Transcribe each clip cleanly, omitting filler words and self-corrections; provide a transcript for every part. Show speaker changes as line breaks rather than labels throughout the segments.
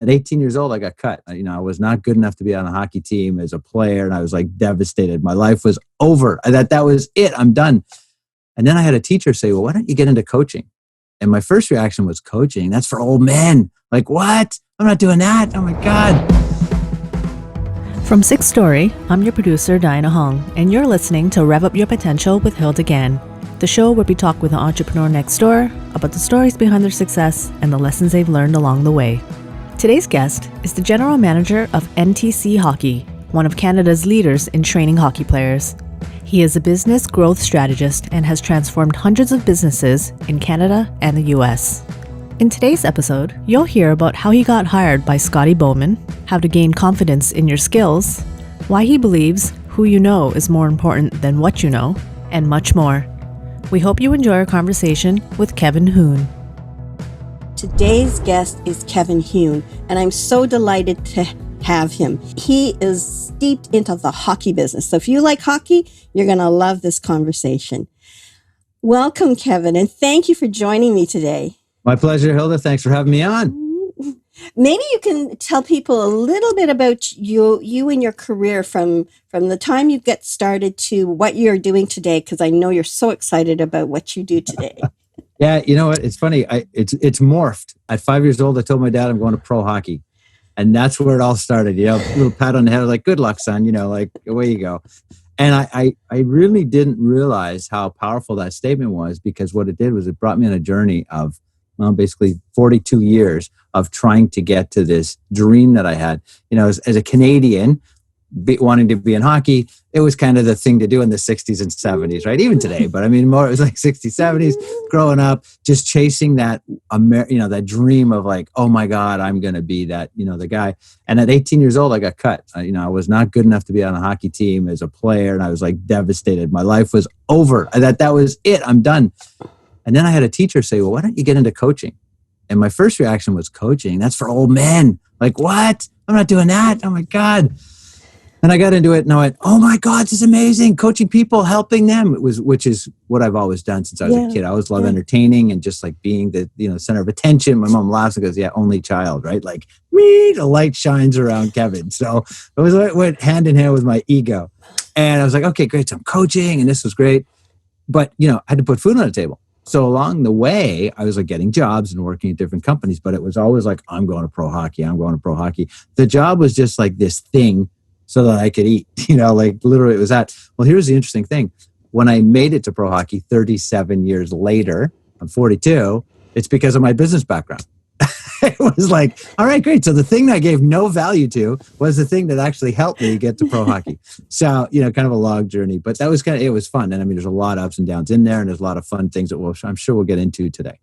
At 18 years old, I got cut. I was not good enough to be on a hockey team as a player, and I was like devastated. My life was over. That was it. I'm done. And then I had a teacher say, well, why don't you get into coaching? And my first reaction was, coaching? That's for old men. Like, what? I'm not doing that. Oh my God.
From Sixth Story, I'm your producer, Diana Huhn, and you're listening to Rev Up Your Potential with Hild again, the show where we talk with an entrepreneur next door about the stories behind their success and the lessons they've learned along the way. Today's guest is the general manager of NTC Hockey, one of Canada's leaders in training hockey players. He is a business growth strategist and has transformed hundreds of businesses in Canada and the US. In today's episode, you'll hear about how he got hired by Scotty Bowman, how to gain confidence in your skills, why he believes who you know is more important than what you know, and much more. We hope you enjoy our conversation with Kevin Huhn.
Today's guest is Kevin Huhn, and I'm so delighted to have him. He is steeped into the hockey business. So if you like hockey, you're going to love this conversation. Welcome, Kevin, and thank you for joining me today.
My pleasure, Hilda. Thanks for having me on.
Maybe you can tell people a little bit about you and your career from the time you get started to what you're doing today, because I know you're so excited about what you do today.
Yeah, you know what? It's funny. It's morphed. At 5 years old, I told my dad I'm going to pro hockey. And that's where it all started. A little pat on the head, like, good luck, son, like, away you go. And I really didn't realize how powerful that statement was, because what it did was it brought me on a journey of, basically 42 years of trying to get to this dream that I had. As a Canadian, wanting to be in hockey, it was kind of the thing to do in the 60s and 70s, right? Even today, but more, it was like 60s, 70s, growing up, just chasing that, that dream of like, oh my God, I'm going to be that, the guy. And at 18 years old, I got cut. I was not good enough to be on a hockey team as a player, and I was like devastated. My life was over. That was it. I'm done. And then I had a teacher say, well, why don't you get into coaching? And my first reaction was, coaching? That's for old men. Like, what? I'm not doing that. Oh my God. And I got into it and I went, oh my God, this is amazing. Coaching people, helping them, which is what I've always done since I was a kid. I always loved entertaining and just like being the center of attention. My mom laughs and goes, yeah, only child, right? Like, me, the light shines around Kevin. So it went hand in hand with my ego. And I was like, okay, great. So I'm coaching and this was great. But, I had to put food on the table. So along the way, I was like getting jobs and working at different companies, but it was always like, I'm going to pro hockey. I'm going to pro hockey. The job was just like this thing so that I could eat, like literally it was that. Well, here's the interesting thing. When I made it to pro hockey 37 years later, I'm 42, it's because of my business background. It was like, all right, great. So the thing that I gave no value to was the thing that actually helped me get to pro hockey. So, kind of a long journey, but that was it was fun. And there's a lot of ups and downs in there, and there's a lot of fun things that I'm sure we'll get into today.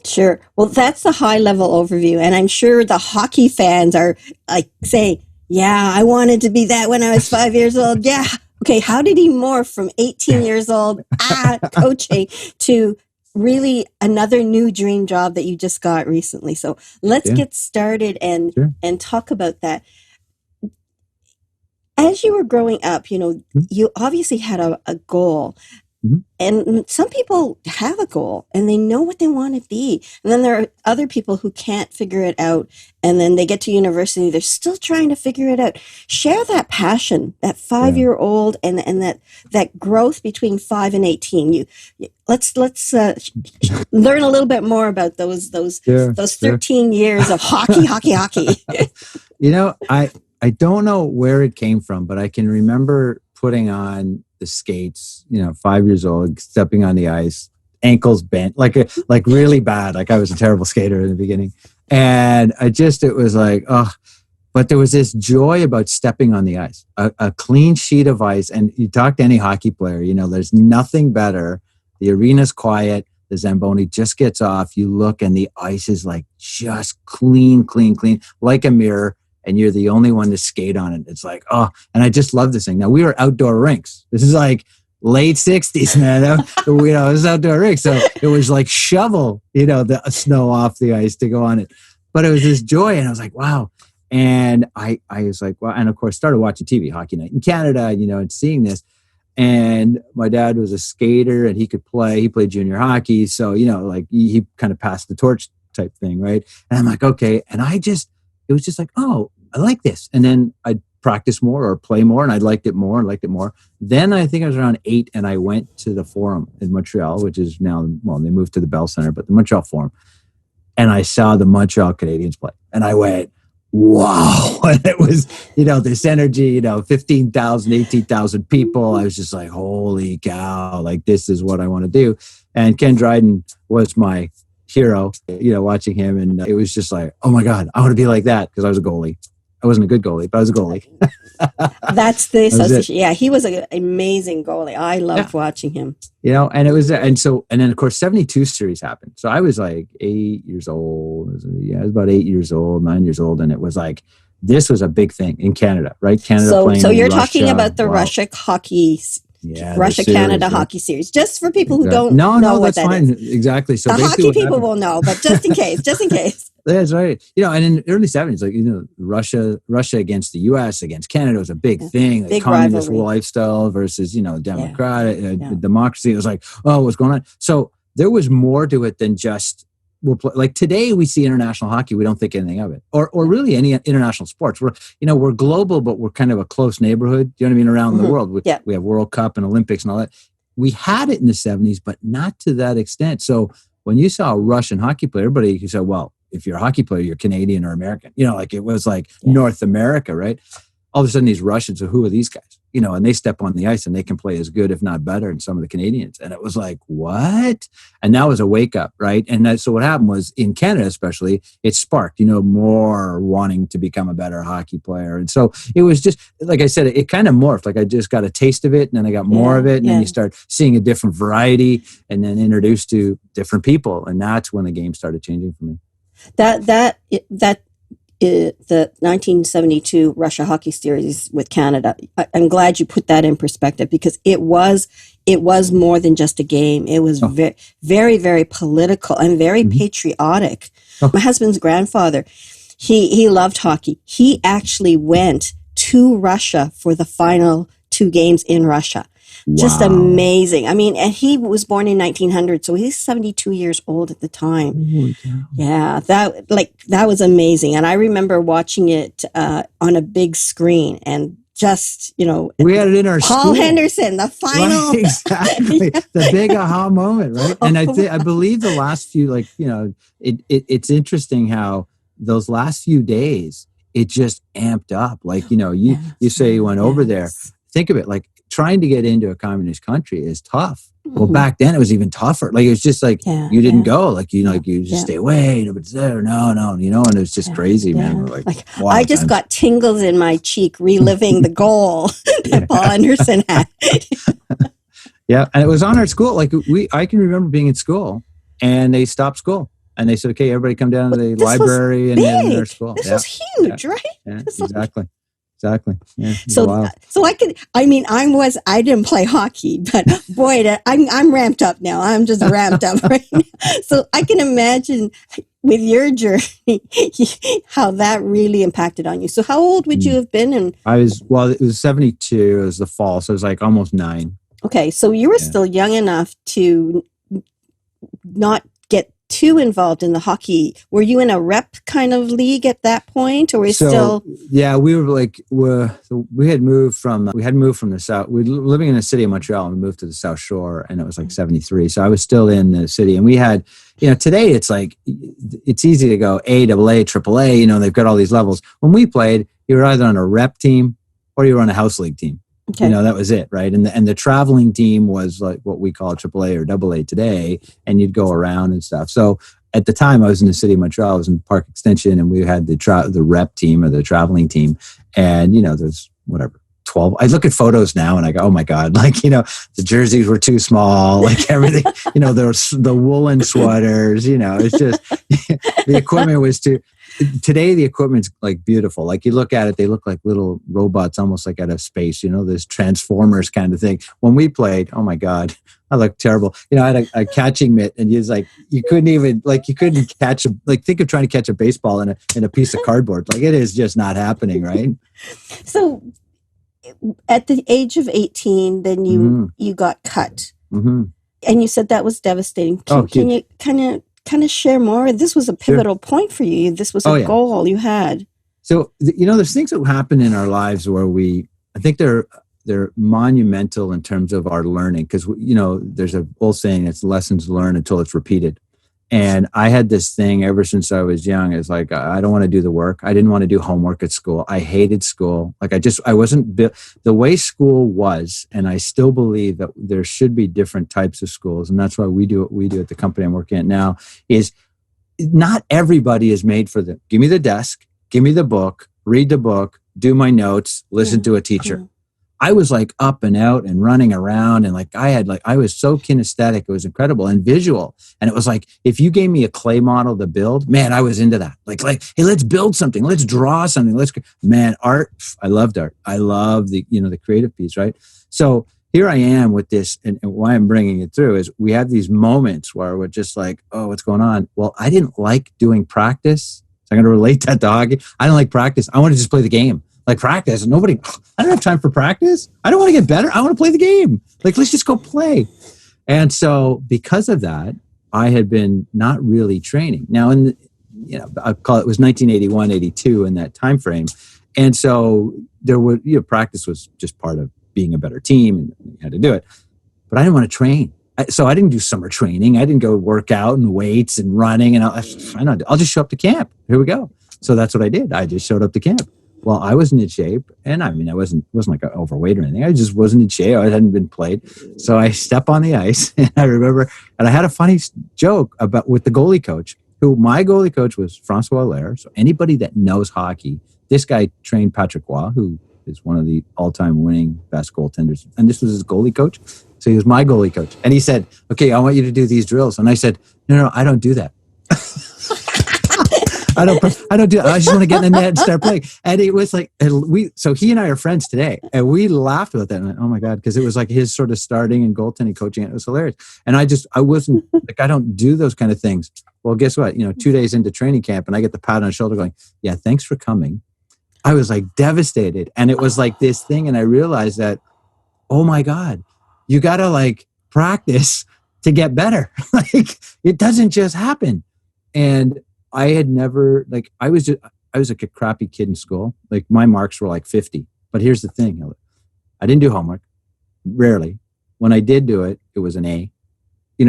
Sure. Well, that's the high level overview. And I'm sure the hockey fans are like, say, yeah, I wanted to be that when I was 5 years old. Yeah. Okay. How did he morph from 18 years old coaching to really another new dream job that you just got recently? So let's get started and talk about that. As you were growing up, you obviously had a goal. Mm-hmm. And some people have a goal and they know what they want to be. And then there are other people who can't figure it out. And then they get to university, they're still trying to figure it out. Share that passion, that 5-year-old and that growth between 5 and 18. Let's learn a little bit more about those 13 years of hockey.
I don't know where it came from, but I can remember putting on the skates, 5 years old, stepping on the ice, ankles bent, like really bad. Like I was a terrible skater in the beginning. And it was like, oh, but there was this joy about stepping on the ice, a clean sheet of ice. And you talk to any hockey player, there's nothing better. The arena's quiet. The Zamboni just gets off. You look and the ice is like just clean, like a mirror. And you're the only one to skate on it. It's like, oh, and I just love this thing. Now, we were outdoor rinks. This is like late 60s, man. It was outdoor rinks. So it was like shovel, the snow off the ice to go on it. But it was this joy. And I was like, wow. And I was like, wow. And of course, started watching TV, Hockey Night in Canada, and seeing this. And my dad was a skater and he could play. He played junior hockey. So, he kind of passed the torch type thing, right? And I'm like, okay. And I just it was just like, oh, I like this. And then I'd practice more or play more, and I liked it more and liked it more. Then I think I was around 8, and I went to the Forum in Montreal, which is now, well, they moved to the Bell Center, but the Montreal Forum. And I saw the Montreal Canadiens play. And I went, wow. And it was, this energy, 15,000, 18,000 people. I was just like, holy cow, like this is what I want to do. And Ken Dryden was my hero, watching him. And it was just like, oh my God, I want to be like that, because I was a goalie. I wasn't a good goalie, but I was a goalie.
That's the association. Yeah, he was an amazing goalie. I loved watching him.
And it was, and then of course 72 series happened. So I was like 8 years old. I was about 8 years old, 9 years old, and it was like this was a big thing in Canada, right? Canada.
So you're talking about the Russia hockey. Russia-Canada hockey series, just for people who don't know what that is.
Exactly. So
the hockey people will know, but just in case.
That's right. And in the early 70s, Russia against the U.S., against Canada was a big thing. Like
big
communist
rivalry.
lifestyle versus, democratic democracy. It was like, oh, what's going on? So there was more to it than just, like today we see international hockey, we don't think anything of it, or really any international sports. We're global, but we're kind of a close neighborhood. You know what I mean? Around the world, we have World Cup and Olympics and all that. We had it in the 70s, but not to that extent. So when you saw a Russian hockey player, everybody said, well, if you're a hockey player, you're Canadian or American. Like it was like North America, right? All of a sudden, these Russians are, who are these guys? And they step on the ice and they can play as good, if not better, than some of the Canadians. And it was like, what? And that was a wake up, right? And so what happened was, in Canada especially, it sparked, more wanting to become a better hockey player. And so it was just, like I said, it kind of morphed. Like I just got a taste of it, and then I got more of it. And then you start seeing a different variety, and then introduced to different people. And that's when the game started changing for me.
The 1972 Russia hockey series with Canada. I'm glad you put that in perspective, because it was more than just a game. It was very, very, very political and very patriotic. My husband's grandfather, he loved hockey. He actually went to Russia for the final 2 games in Russia. Wow. Just amazing. I mean, and he was born in 1900, so he's 72 years old at the time. Yeah, that was amazing. And I remember watching it on a big screen, and just,
we had it in our
Paul
school.
Henderson, the final.
Right, exactly. The big aha moment, right? And I believe the last few, it's interesting how those last few days, it just amped up. Like, you say you went over there. Think of it like, trying to get into a communist country is tough. Well, back then it was even tougher. Like, it was just like, you didn't go. Like, you just stay away. Nobody's there. No. And it was just crazy, man. Like
I just got tingles in my cheek reliving the goal that Paul Anderson had.
Yeah. And it was on our school. Like I can remember being in school, and they stopped school. And they said, okay, everybody come down to the library and in their school.
This was huge, right?
Yeah, exactly. Exactly. Yeah,
so I didn't play hockey, but boy, I'm ramped up now. I'm just ramped up right now. So I can imagine with your journey how that really impacted on you. So how old would you have been? And
it was 72. It was the fall, so it was like almost 9.
Okay, so you were still young enough to not get too involved in the hockey. Were you in a rep kind of league at that point, or were you still?
Yeah, we were like, we had moved from the south. We were living in the city of Montreal, and we moved to the South Shore, and it was like 73. So I was still in the city, and we had, today it's like, it's easy to go A, AA, AAA, they've got all these levels. When we played, you were either on a rep team or you were on a house league team. Okay. That was it, right? And the traveling team was like what we call AAA or AA today, and you'd go around and stuff. So at the time, I was in the city of Montreal. I was in Park Extension, and we had the rep team or the traveling team, and there's 12. I look at photos now and I go, oh my God, the jerseys were too small, like everything, there's the woolen sweaters, it's just the equipment was too. Today, the equipment's like beautiful. Like you look at it, they look like little robots, almost like out of space, this Transformers kind of thing. When we played, oh my God, I looked terrible. I had a catching mitt, and you couldn't catch think of trying to catch a baseball in a piece of cardboard. Like, it is just not happening, right?
So at the age of 18, then you got cut. Mm-hmm. And you said that was devastating. Can you kind of share more? This was a pivotal point for you. This was a goal you had.
So, there's things that happen in our lives where I think they're monumental in terms of our learning. Because, there's an old saying, it's lessons learned until it's repeated. And I had this thing ever since I was young. It's like, I don't want to do the work. I didn't want to do homework at school. I hated school. Like I wasn't built the way school was. And I still believe that there should be different types of schools. And that's why we do what we do at the company I'm working at now, is not everybody is made for them. Give me the desk, give me the book, read the book, do my notes, listen to a teacher.
Cool.
I was like up and out and running around, and I was so kinesthetic. It was incredible, and visual. And it was like, if you gave me a clay model to build, man, I was into that. Like, hey, let's build something. Let's draw something. Art. I loved art. I love the creative piece. Right. So here I am with this, and why I'm bringing it through is we have these moments where we're just like, oh, what's going on? Well, I didn't like doing practice. So I'm going to relate that to hockey. I didn't like practice. I want to just play the game. Like practice. I don't have time for practice. I don't want to get better. I want to play the game. Like, let's just go play. And so because of that, I had been not really training. Now, I call it was 1981, 82 in that time frame. And so there were, practice was just part of being a better team, and you had to do it. But I didn't want to train. So I didn't do summer training. I didn't go work out and weights and running. And I'll just show up to camp. Here we go. So that's what I did. I just showed up to camp. Well, I wasn't in shape, and I wasn't like overweight or anything. I just wasn't in shape. I hadn't been played. So I step on the ice, and I remember, and I had a funny joke with the goalie coach, my goalie coach was Francois Allaire. So anybody that knows hockey, this guy trained Patrick Roy, who is one of the all-time winning best goaltenders. And this was his goalie coach. So he was my goalie coach. And he said, okay, I want you to do these drills. And I said, no, I don't do that. I don't do it. I just want to get in the net and start playing. And it was like, so he and I are friends today. And we laughed about that. And oh my God, because it was like his sort of starting and goaltending coaching. And it was hilarious. And I wasn't like, I don't do those kind of things. Well, guess what? 2 days into training camp, and I get the pat on the shoulder going, yeah, thanks for coming. I was like devastated. And it was like this thing. And I realized that, oh my God, you got to like practice to get better. Like it doesn't just happen. And I had never, I was like a crappy kid in school. Like my marks were like 50. But here's the thing. I didn't do homework. Rarely. When I did do it, it was an A.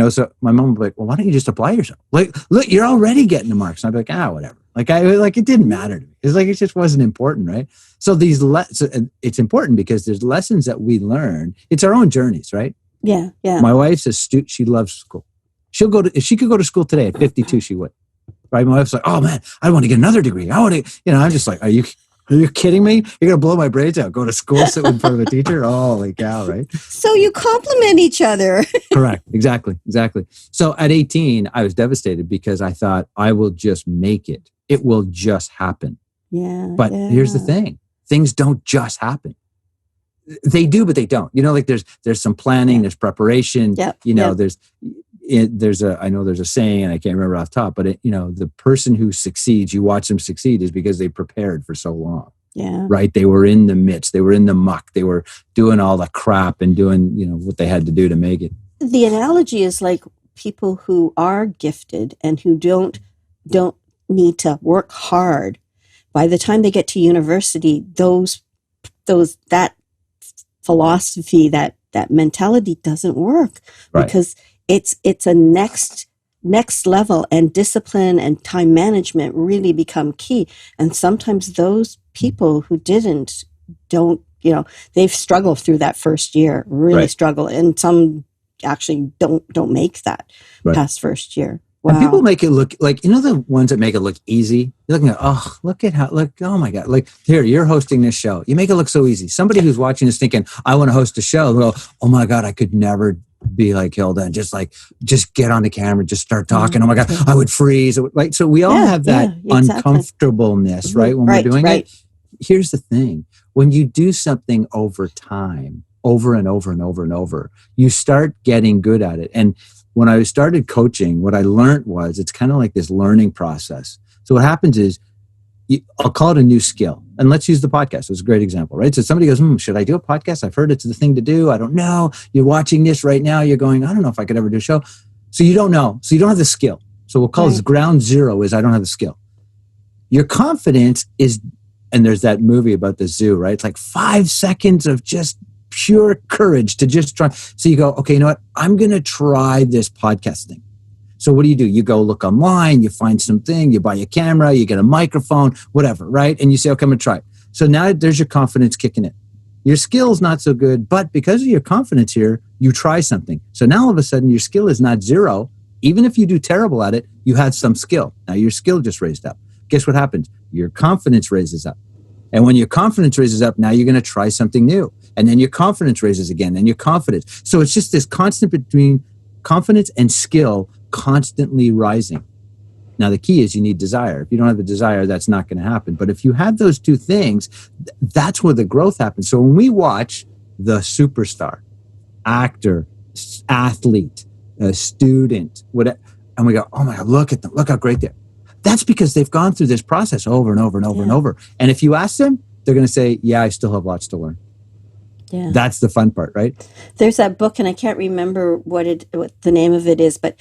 So my mom would be like, well, why don't you just apply yourself? Like, look, you're already getting the marks. And I'd be like, whatever. It didn't matter to me. It's like, it just wasn't important, right? So it's important because there's lessons that we learn. It's our own journeys, right?
Yeah, yeah.
My wife's astute. She loves school. If she could go to school today at 52, she would. Right? My wife's like, oh man, I want to get another degree. I'm just like, are you kidding me? You're going to blow my brains out. Go to school, sit in front of a teacher. Holy cow, right?
So you compliment each other.
Correct. Exactly. So at 18, I was devastated because I thought I will just make it. It will just happen.
Yeah.
But here's the thing. Things don't just happen. They do, but they don't. There's some planning, there's preparation.
Yep.
There's a saying, and I can't remember off the top, but the person who succeeds, you watch them succeed, is because they prepared for so long.
Yeah.
Right. They were in the midst. They were in the muck. They were doing all the crap and doing, what they had to do to make it.
The analogy is like people who are gifted and who don't need to work hard. By the time they get to university, that philosophy, that mentality doesn't work, right? Because it's a next level, and discipline and time management really become key. And sometimes those people who don't, they've struggled through that first year, really right. struggle. And some actually don't make that right. past first year. Wow.
And people make it look like, the ones that make it look easy. You're looking at, oh my God, like here, you're hosting this show. You make it look so easy. Somebody who's watching this thinking, I want to host a show. They'll go, oh my God, I could never be like Hilda and just get on the camera, just start talking. Oh my God, I would freeze. Right. So we all have that uncomfortableness, right? When we're doing it. Here's the thing. When you do something over time, over and over and over and over, you start getting good at it. And when I started coaching, what I learned was it's kind of like this learning process. So what happens is, I'll call it a new skill. And let's use the podcast. It's a great example, right? So somebody goes, should I do a podcast? I've heard it's the thing to do. I don't know. You're watching this right now. You're going, I don't know if I could ever do a show. So you don't know. So you don't have the skill. So we'll call this ground zero is I don't have the skill. Your confidence is And there's that movie about the zoo, right? It's like 5 seconds of just pure courage to just try. So you go, okay, you know what? I'm going to try this podcast thing. So what do? You go look online, you find something, you buy a camera, you get a microphone, whatever, right? And you say, okay, I'm going to try it. So now there's your confidence kicking in. Your skill's not so good, but because of your confidence here, you try something. So now all of a sudden your skill is not zero. Even if you do terrible at it, you had some skill. Now your skill just raised up. Guess what happens? Your confidence raises up. And when your confidence raises up, now you're going to try something new. And then your confidence raises again, and your confidence. So it's just this constant between confidence and skill constantly rising. Now, the key is you need desire. If you don't have the desire, that's not going to happen. But if you have those two things, that's where the growth happens. So when we watch the superstar, actor, athlete, student, whatever, and we go, oh my God, look at them. Look how great they are. That's because they've gone through this process over and over and over and over. And if you ask them, they're going to say, yeah, I still have lots to learn. Yeah. That's the fun part, right?
There's that book, and I can't remember what the name of it is, but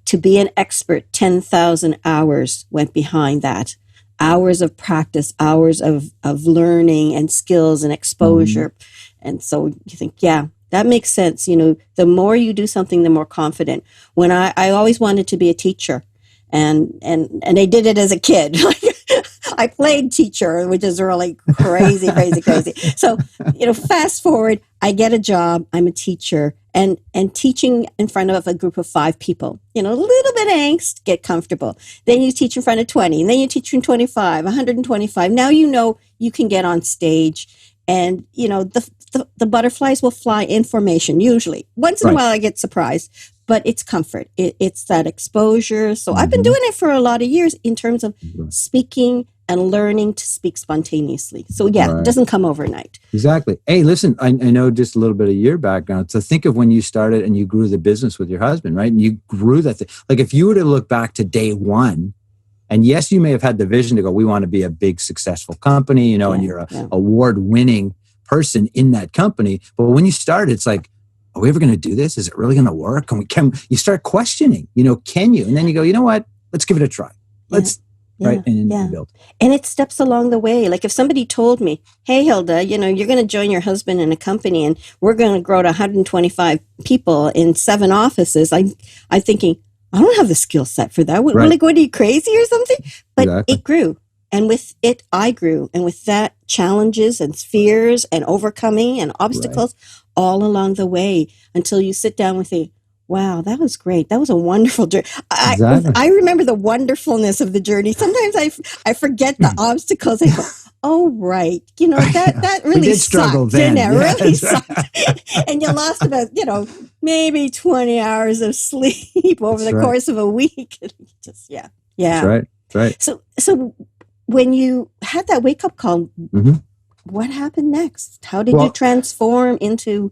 to be an expert, 10,000 hours went behind that. Hours of practice, hours of learning and skills and exposure. And so you think, yeah, that makes sense. You know, the more you do something, the more confident. When I always wanted to be a teacher, and I did it as a kid. I played teacher, which is really crazy. So, you know, fast forward, I get a job. I'm a teacher and teaching in front of a group of 5 people, you know, a little bit of angst, get comfortable. Then you teach in front of 20, and then you teach in 25, 125. Now, you know, you can get on stage and, you know, the butterflies will fly in formation, usually. Once in a while, I get surprised. But it's comfort. It's that exposure. So I've been doing it for a lot of years in terms of speaking and learning to speak spontaneously. So yeah, it doesn't come overnight.
Exactly. Hey, listen, I know just a little bit of your background. So think of when you started and you grew the business with your husband, right? And you grew that thing. Like if you were to look back to day one, and yes, you may have had the vision to go, we want to be a big, successful company, you know, and you're a award-winning person in that company. But when you started, it's like, are we ever going to do this? Is it really going to work? Can you start questioning, you know, can you? And then you go, you know what? Let's give it a try. Let's, right? And then you build.
And it steps along the way. Like if somebody told me, hey, Hilda, you know, you're going to join your husband in a company and we're going to grow to 125 people in 7 offices. I'm thinking, I don't have the skill set for that. What are you crazy or something? But it grew. And with it, I grew. And with that, challenges and fears and overcoming and obstacles all along the way until you sit down with a, wow, that was great. That was a wonderful journey. I remember the wonderfulness of the journey. Sometimes I forget the obstacles. I go, oh, right. You know, that really sucked. Didn't it? Really sucked. And you lost about, you know, maybe 20 hours of sleep over the course of a week. Just,
That's right.
So when you had that wake-up call, what happened next? How did you transform into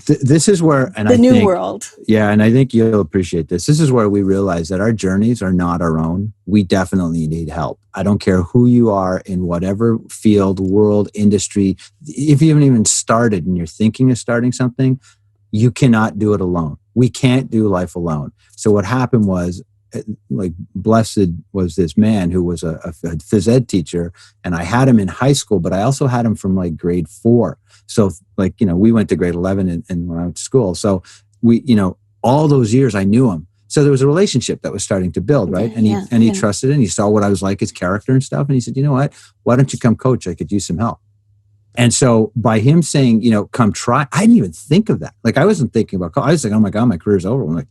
this is where
the new world?
Yeah, and I think you'll appreciate this. This is where we realize that our journeys are not our own. We definitely need help. I don't care who you are in whatever field, world, industry. If you haven't even started and you're thinking of starting something, you cannot do it alone. We can't do life alone. So what happened was, like blessed was this man who was a phys ed teacher, and I had him in high school, but I also had him from like grade 4. So like, you know, we went to grade 11 and when I went to school. So we, you know, all those years I knew him. So there was a relationship that was starting to build, right? And he trusted it, and he saw what I was like, his character and stuff. And he said, you know what, why don't you come coach? I could use some help. And so by him saying, you know, come try, I didn't even think of that. Like I wasn't thinking about, I was like, oh my God, my career's over. I'm like,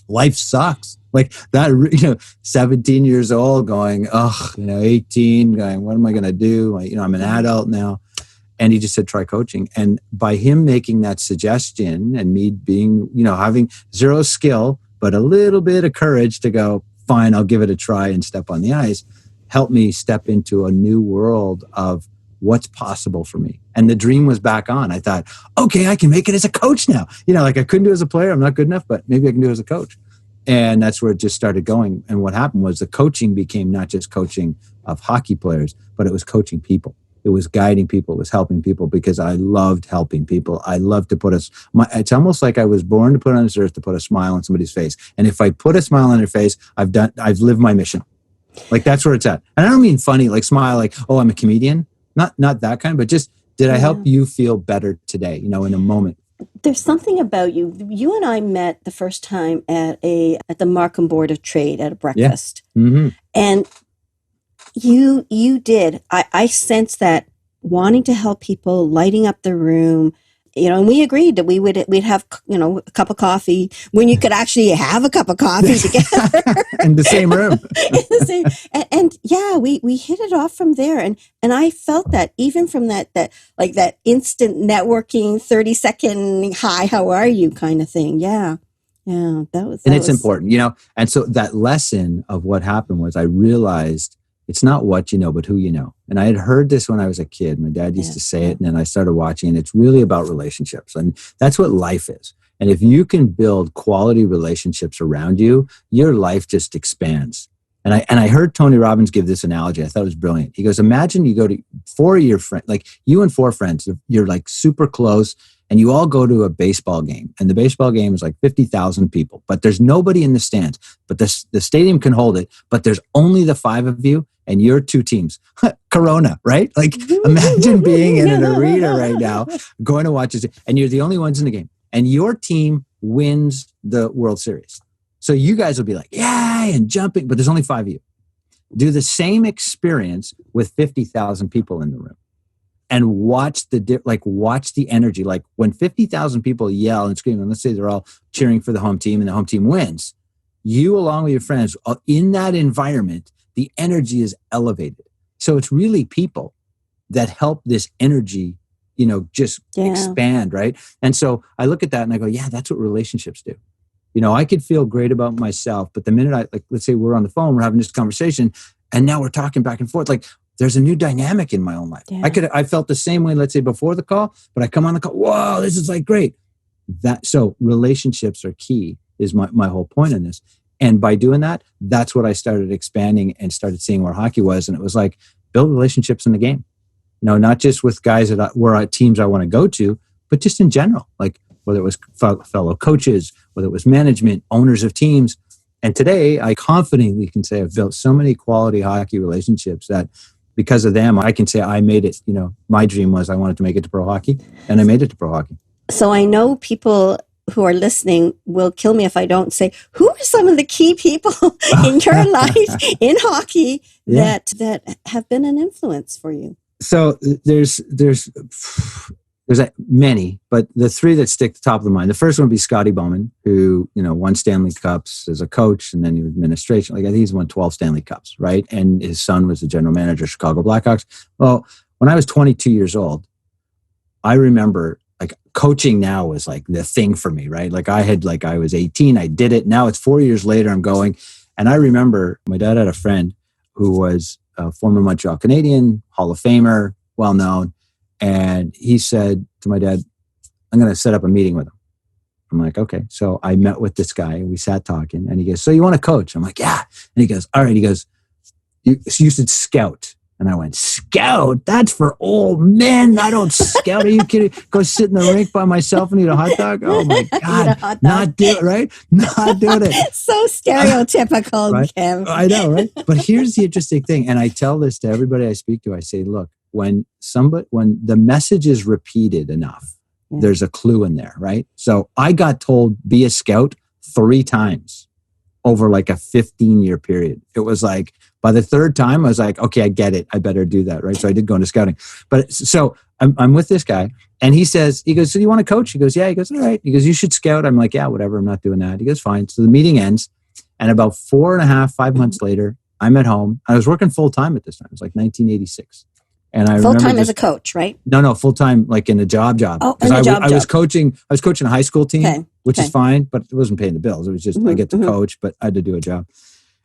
life sucks. Like that, you know, 17 years old going, 18 going, what am I going to do? Like, you know, I'm an adult now. And he just said, try coaching. And by him making that suggestion and me being, you know, having zero skill, but a little bit of courage to go, fine, I'll give it a try and step on the ice, helped me step into a new world of what's possible for me. And the dream was back on. I thought, okay, I can make it as a coach now. You know, like I couldn't do it as a player. I'm not good enough, but maybe I can do it as a coach. And that's where it just started going. And what happened was the coaching became not just coaching of hockey players, but it was coaching people. It was guiding people. It was helping people because I loved helping people. I loved to it's almost like I was born to put on this earth to put a smile on somebody's face. And if I put a smile on their face, I've lived my mission. Like that's where it's at. And I don't mean funny, like smile, like, oh, I'm a comedian. Not that kind, but just, did I help you feel better today, in a moment?
There's something about you. You and I met the first time at the Markham Board of Trade at a breakfast.
Yeah. Mm-hmm.
And you did. I sensed that wanting to help people, lighting up the room, and we agreed that we'd have, a cup of coffee when you could actually have a cup of coffee together
in the same room.
And yeah, we hit it off from there. And I felt that even from that instant networking, 30-second, hi, how are you kind of thing. Yeah. Yeah. It's
important, and so that lesson of what happened was I realized it's not what you know, but who you know. And I had heard this when I was a kid. My dad used to say it, and then I started watching, and it's really about relationships. And that's what life is. And if you can build quality relationships around you, your life just expands. And I heard Tony Robbins give this analogy. I thought it was brilliant. He goes, imagine you go to 4 of your friends, like you and 4 friends, you're like super close, and you all go to a baseball game. And the baseball game is like 50,000 people, but there's nobody in the stands. But the stadium can hold it, but there's only the 5 of you, and you're 2 teams. Corona, right? Like imagine being in an arena right now, going to watch it, and you're the only ones in the game. And your team wins the World Series. So you guys will be like, yay, and jumping, but there's only 5 of you. Do the same experience with 50,000 people in the room. And watch the energy. Like when 50,000 people yell and scream, and let's say they're all cheering for the home team and the home team wins, you along with your friends in that environment, the energy is elevated. So it's really people that help this energy, just expand, right? And so I look at that and I go, yeah, that's what relationships do. I could feel great about myself, but the minute let's say we're on the phone, we're having this conversation, and now we're talking back and forth, like there's a new dynamic in my own life. Yeah. I felt the same way, let's say before the call, but I come on the call, whoa, this is like great. So relationships are key is my whole point in this. And by doing that, that's what I started expanding and started seeing where hockey was. And it was like, build relationships in the game, not just with guys that were teams I want to go to, but just in general, like whether it was fellow coaches, whether it was management, owners of teams. And today I confidently can say I've built so many quality hockey relationships that because of them, I can say I made it. My dream was I wanted to make it to pro hockey, and I made it to pro hockey.
So I know people who are listening will kill me if I don't say, who are some of the key people in your life in hockey that have been an influence for you?
So there's many, but the 3 that stick to the top of the mind. The first one would be Scotty Bowman, who, won Stanley Cups as a coach, and then he was administration. Like I think he's won 12 Stanley Cups, right? And his son was the general manager of Chicago Blackhawks. Well, when I was 22 years old, I remember like coaching now was like the thing for me, right? Like I was 18, I did it. Now it's 4 years later, I'm going. And I remember my dad had a friend who was a former Montreal Canadian, Hall of Famer, well-known. And he said to my dad, I'm going to set up a meeting with him. I'm like, okay. So I met with this guy and we sat talking, and he goes, so you want to coach? I'm like, yeah. And he goes, all right. He goes, you should scout. And I went, scout? That's for old men. I don't scout. Are you kidding? Go sit in the rink by myself and eat a hot dog? Oh my God. Not do it, right? Not doing it.
So stereotypical,
right?
Kev.
I know, right? But here's the interesting thing. And I tell this to everybody I speak to. I say, look, when the message is repeated enough, there's a clue in there, right? So I got told, be a scout 3 times over like a 15-year period. It was like, by the 3rd time, I was like, okay, I get it. I better do that, right? So I did go into scouting. But so I'm with this guy, and he goes, so you want to coach? He goes, yeah. He goes, all right. He goes, you should scout. I'm like, yeah, whatever. I'm not doing that. He goes, fine. So the meeting ends, and about 4.5, 5 months later, I'm at home. I was working full time at this time. It was like 1986. And I
full time as a coach, right?
No, full time, like in a job.
Oh, in a job.
I was coaching a high school team, which is fine, but it wasn't paying the bills. It was just I get to coach, but I had to do a job.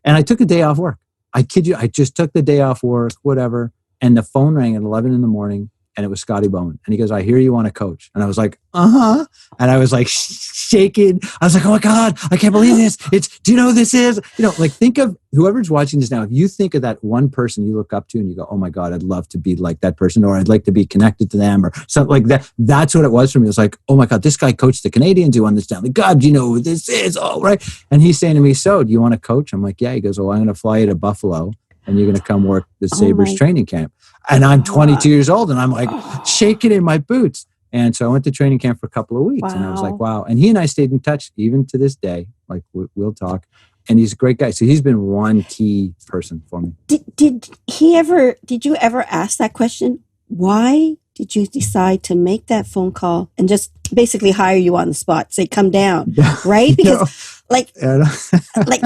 And I took a day off work. I kid you, I just took the day off work, whatever. And the phone rang at 11 in the morning, and it was Scotty Bowman. And he goes, I hear you want to coach. And I was like, uh-huh. And I was like shaking. I was like, oh my God, I can't believe this. Do you know who this is? Like think of whoever's watching this now. If you think of that one person you look up to and you go, oh my God, I'd love to be like that person, or I'd like to be connected to them or something like that. That's what it was for me. It was like, oh my God, this guy coached the Canadians who won the Stanley. God, you know who this is? Oh, right. And he's saying to me, so do you want to coach? I'm like, yeah. He goes, oh, I'm going to fly you to Buffalo and you're going to come work the Sabres training camp. And I'm 22 years old and I'm like shaking in my boots. And so I went to training camp for a couple of weeks and I was like, wow. And he and I stayed in touch even to this day. Like we'll talk. And he's a great guy. So he's been one key person for me.
Did you ever ask that question? Why did you decide to make that phone call and just basically hire you on the spot? Say, come down, right? Because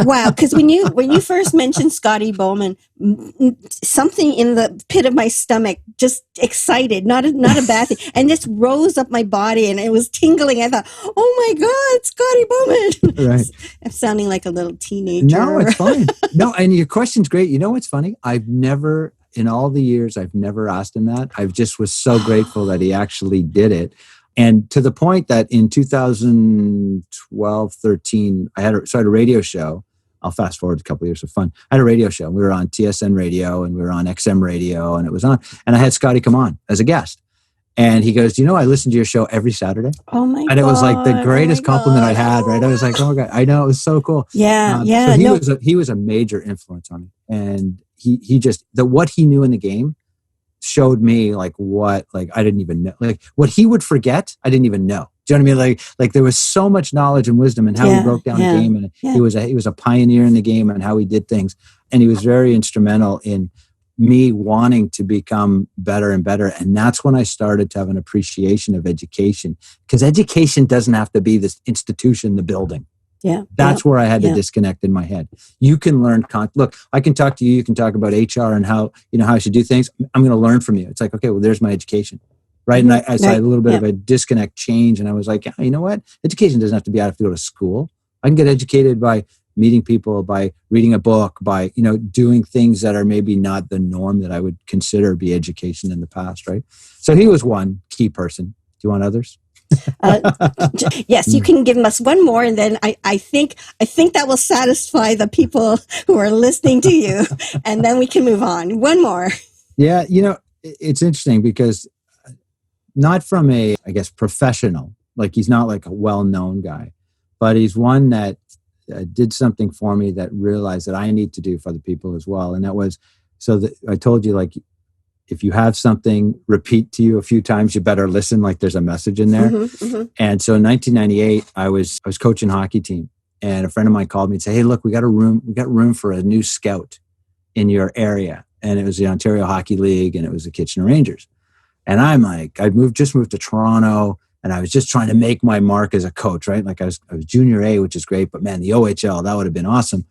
wow. Because when you first mentioned Scotty Bowman, something in the pit of my stomach just excited, not a bad thing, and just rose up my body and it was tingling. I thought, oh my God, Scotty Bowman.
Right.
I'm sounding like a little teenager.
No, it's fine. No, and your question's great. You know what's funny? In all the years, I've never asked him that. I just was so grateful that he actually did it. And to the point that in 2012, 13, I had a radio show. I'll fast forward a couple of years of fun. I had a radio show. We were on TSN radio and we were on XM radio and it was on. And I had Scotty come on as a guest. And he goes, I listen to your show every Saturday.
Oh my God.
And it was like the greatest compliment I had, right? I was like, oh my God, I know, it was so cool.
Yeah.
So he was a major influence on me. And he just, what he knew in the game showed me what I didn't even know. Like what he would forget, I didn't even know. Do you know what I mean? Like there was so much knowledge and wisdom in how he broke down the game. And he was a pioneer in the game and how he did things. And he was very instrumental in me wanting to become better and better. And that's when I started to have an appreciation of education, because education doesn't have to be this institution, the building.
Yeah.
That's where I had to disconnect in my head. You can learn. Look, I can talk to you. You can talk about HR and how I should do things. I'm going to learn from you. It's like, okay, well, there's my education. Right. And I saw a little bit of a disconnect change. And I was like, you know what? Education doesn't have to be, I have to go to school. I can get educated by meeting people, by reading a book, by, doing things that are maybe not the norm that I would consider be education in the past. Right. So he was one key person. Do you want others?
Yes, you can give us one more, and then I think that will satisfy the people who are listening to you, and then we can move on. One more.
Yeah, it's interesting because not from a, I guess, professional, like he's not like a well-known guy, but he's one that did something for me that realized that I need to do for other people as well. And that was, so that I told you, like, if you have something repeat to you a few times, you better listen, like there's a message in there. And so in 1998, I was coaching a hockey team, and a friend of mine called me and said, hey, look, we got room for a new scout in your area. And it was the Ontario Hockey League, and it was the Kitchener Rangers. And I'm like, just moved to Toronto, and I was just trying to make my mark as a coach, right? Like I was junior A, which is great, but man, the OHL, that would have been awesome.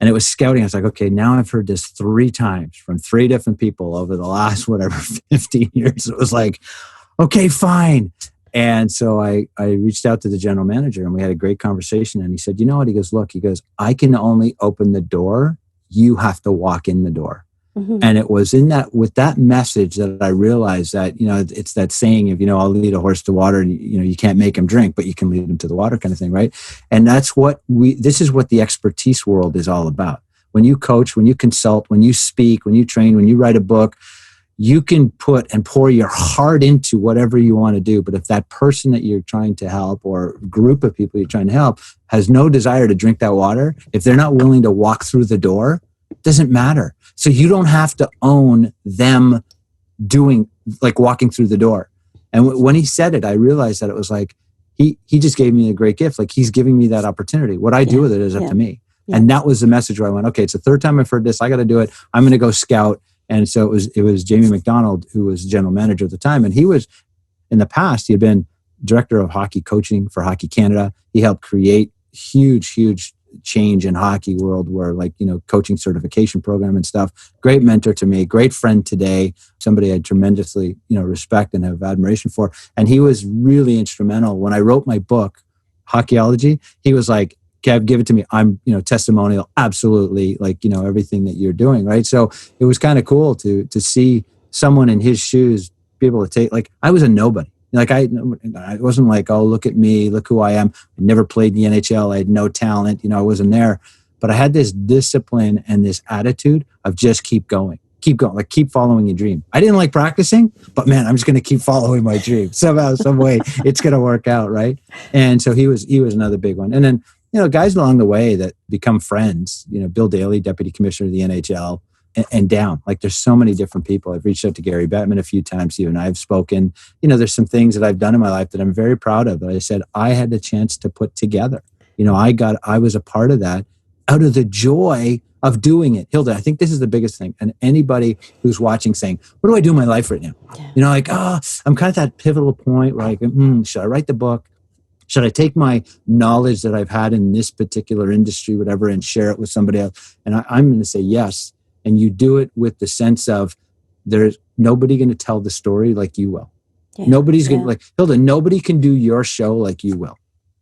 And it was scouting. I was like, okay, now I've heard this 3 times from 3 different people over the last, 15 years. It was like, okay, fine. And so I reached out to the general manager, and we had a great conversation. And he said, you know what? He goes, look, I can only open the door. You have to walk in the door. And it was with that message that I realized that, it's that saying of, I'll lead a horse to water, and, you can't make him drink, but you can lead him to the water kind of thing. Right. And that's this is what the expertise world is all about. When you coach, when you consult, when you speak, when you train, when you write a book, you can put and pour your heart into whatever you want to do. But if that person that you're trying to help, or group of people you're trying to help, has no desire to drink that water, if they're not willing to walk through the door, it doesn't matter. So you don't have to own them walking through the door. And when he said it, I realized that it was like, he just gave me a great gift. Like, he's giving me that opportunity. What I do with it is up to me. Yeah. And that was the message where I went, okay, it's the 3rd time I've heard this. I got to do it. I'm going to go scout. And so it was Jamie McDonald, who was general manager at the time. And he was, in the past, he had been director of hockey coaching for Hockey Canada. He helped create huge change in hockey world, where coaching certification program and stuff. Great mentor to me, great friend today, somebody I tremendously respect and have admiration for. And he was really instrumental when I wrote my book, Hockeyology. He was like, Kev, give it to me. I'm testimonial, absolutely, everything that you're doing, right? So it was kind of cool to see someone in his shoes be able to take, like, I was a nobody. Like I wasn't like, oh, look at me, look who I am. I never played in the NHL. I had no talent. I wasn't there, but I had this discipline and this attitude of just keep going, like keep following your dream. I didn't like practicing, but man, I'm just going to keep following my dream. Somehow, some way it's going to work out. Right. And so he was another big one. And then, guys along the way that become friends, Bill Daly, deputy commissioner of the NHL, and down. Like there's so many different people. I've reached out to Gary Bettman a few times. You and I have spoken. There's some things that I've done in my life that I'm very proud of that I said I had the chance to put together. I was a part of that out of the joy of doing it. Hilda, I think this is the biggest thing. And anybody who's watching saying, what do I do in my life right now? Yeah. I'm kind of at that pivotal point where should I write the book? Should I take my knowledge that I've had in this particular industry, whatever, and share it with somebody else? And I'm going to say yes. And you do it with the sense of there's nobody going to tell the story like you will. Yeah, nobody's going to, like, Hilda, nobody can do your show like you will.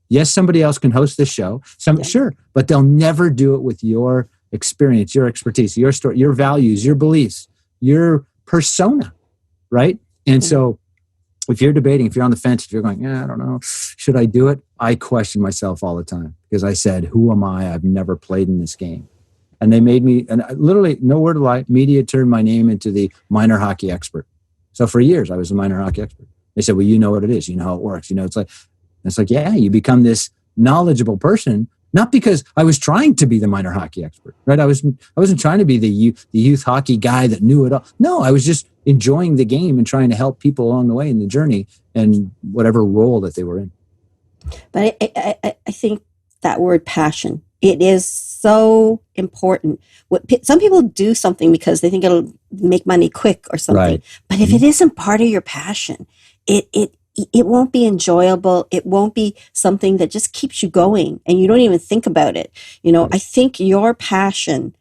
Yes, somebody else can host the show. Sure, but they'll never do it with your experience, your expertise, your story, your values, your beliefs, your persona, right? And so if you're debating, if you're on the fence, if you're going, I don't know, should I do it? I question myself all the time because I said, who am I? I've never played in this game. And they made me, and literally, no word of lie, media turned my name into the minor hockey expert. So for years, I was a minor hockey expert. They said, well, you know what it is. You know how it works. It's like, yeah, you become this knowledgeable person, not because I was trying to be the minor hockey expert, right? I wasn't trying to be the youth hockey guy that knew it all. No, I was just enjoying the game and trying to help people along the way in the journey and whatever role that they were in.
But I think that word passion, it is so important. Some people do something because they think it'll make money quick or something. Right. But if it isn't part of your passion, it won't be enjoyable. It won't be something that just keeps you going and you don't even think about it. Right. I think your passion,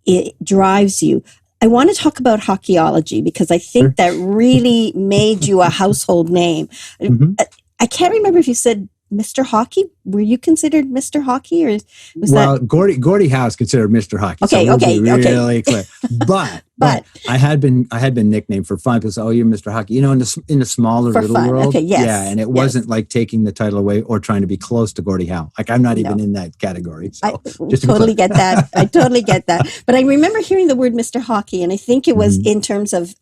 it drives you. I want to talk about hockeyology because I think that really made you a household name. Mm-hmm. I can't remember if you said Mr. Hockey. Were you considered Mr. Hockey, or was that
Gordie Howe's considered Mr. Hockey?
Okay,
so really clear. But I had been nicknamed for fun because you're Mr. Hockey. In the smaller little fun. World, yeah, and it wasn't like taking the title away or trying to be close to Gordie Howe. Like I'm not even in that category. So
I totally get that. I totally get that. But I remember hearing the word Mr. Hockey, and I think it was in terms of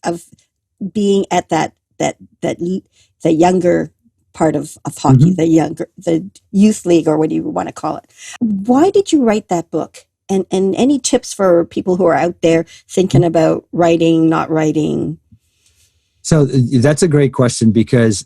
being at that the younger part of hockey, the youth league, or what do you want to call it. Why did you write that book? And any tips for people who are out there thinking about writing, not writing?
So that's a great question because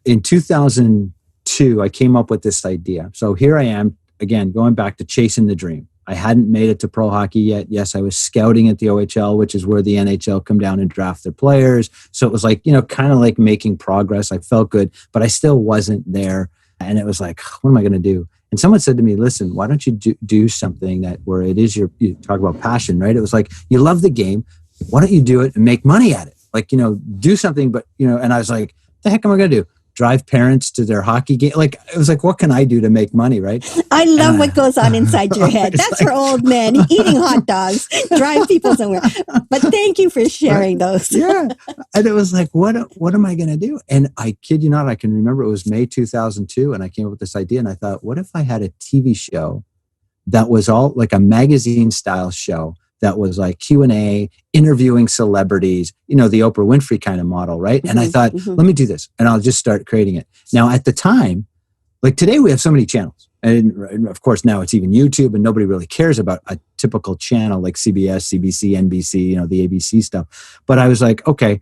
in 2002, I came up with this idea. So here I am, again, going back to chasing the dream. I hadn't made it to pro hockey yet. Yes, I was scouting at the OHL, which is where the NHL come down and draft their players. So it was like, kind of like making progress. I felt good, but I still wasn't there. And it was like, what am I going to do? And someone said to me, listen, why don't you do something where it is you talk about passion, right? It was like, you love the game. Why don't you do it and make money at it? Like, do something, but, and I was like, the heck am I going to do? Drive parents to their hockey game. Like, it was like, what can I do to make money, right?
I love what goes on inside your head. That's for old men eating hot dogs, drive people somewhere. But thank you for sharing those.
Yeah. And it was like, what am I going to do? And I kid you not, I can remember it was May 2002 and I came up with this idea and I thought, what if I had a TV show that was all like a magazine style show that was like Q&A, interviewing celebrities, the Oprah Winfrey kind of model, right? And I thought, let me do this and I'll just start creating it. Now, at the time, like today we have so many channels. And of course, now it's even YouTube and nobody really cares about a typical channel like CBS, CBC, NBC, the ABC stuff. But I was like, okay,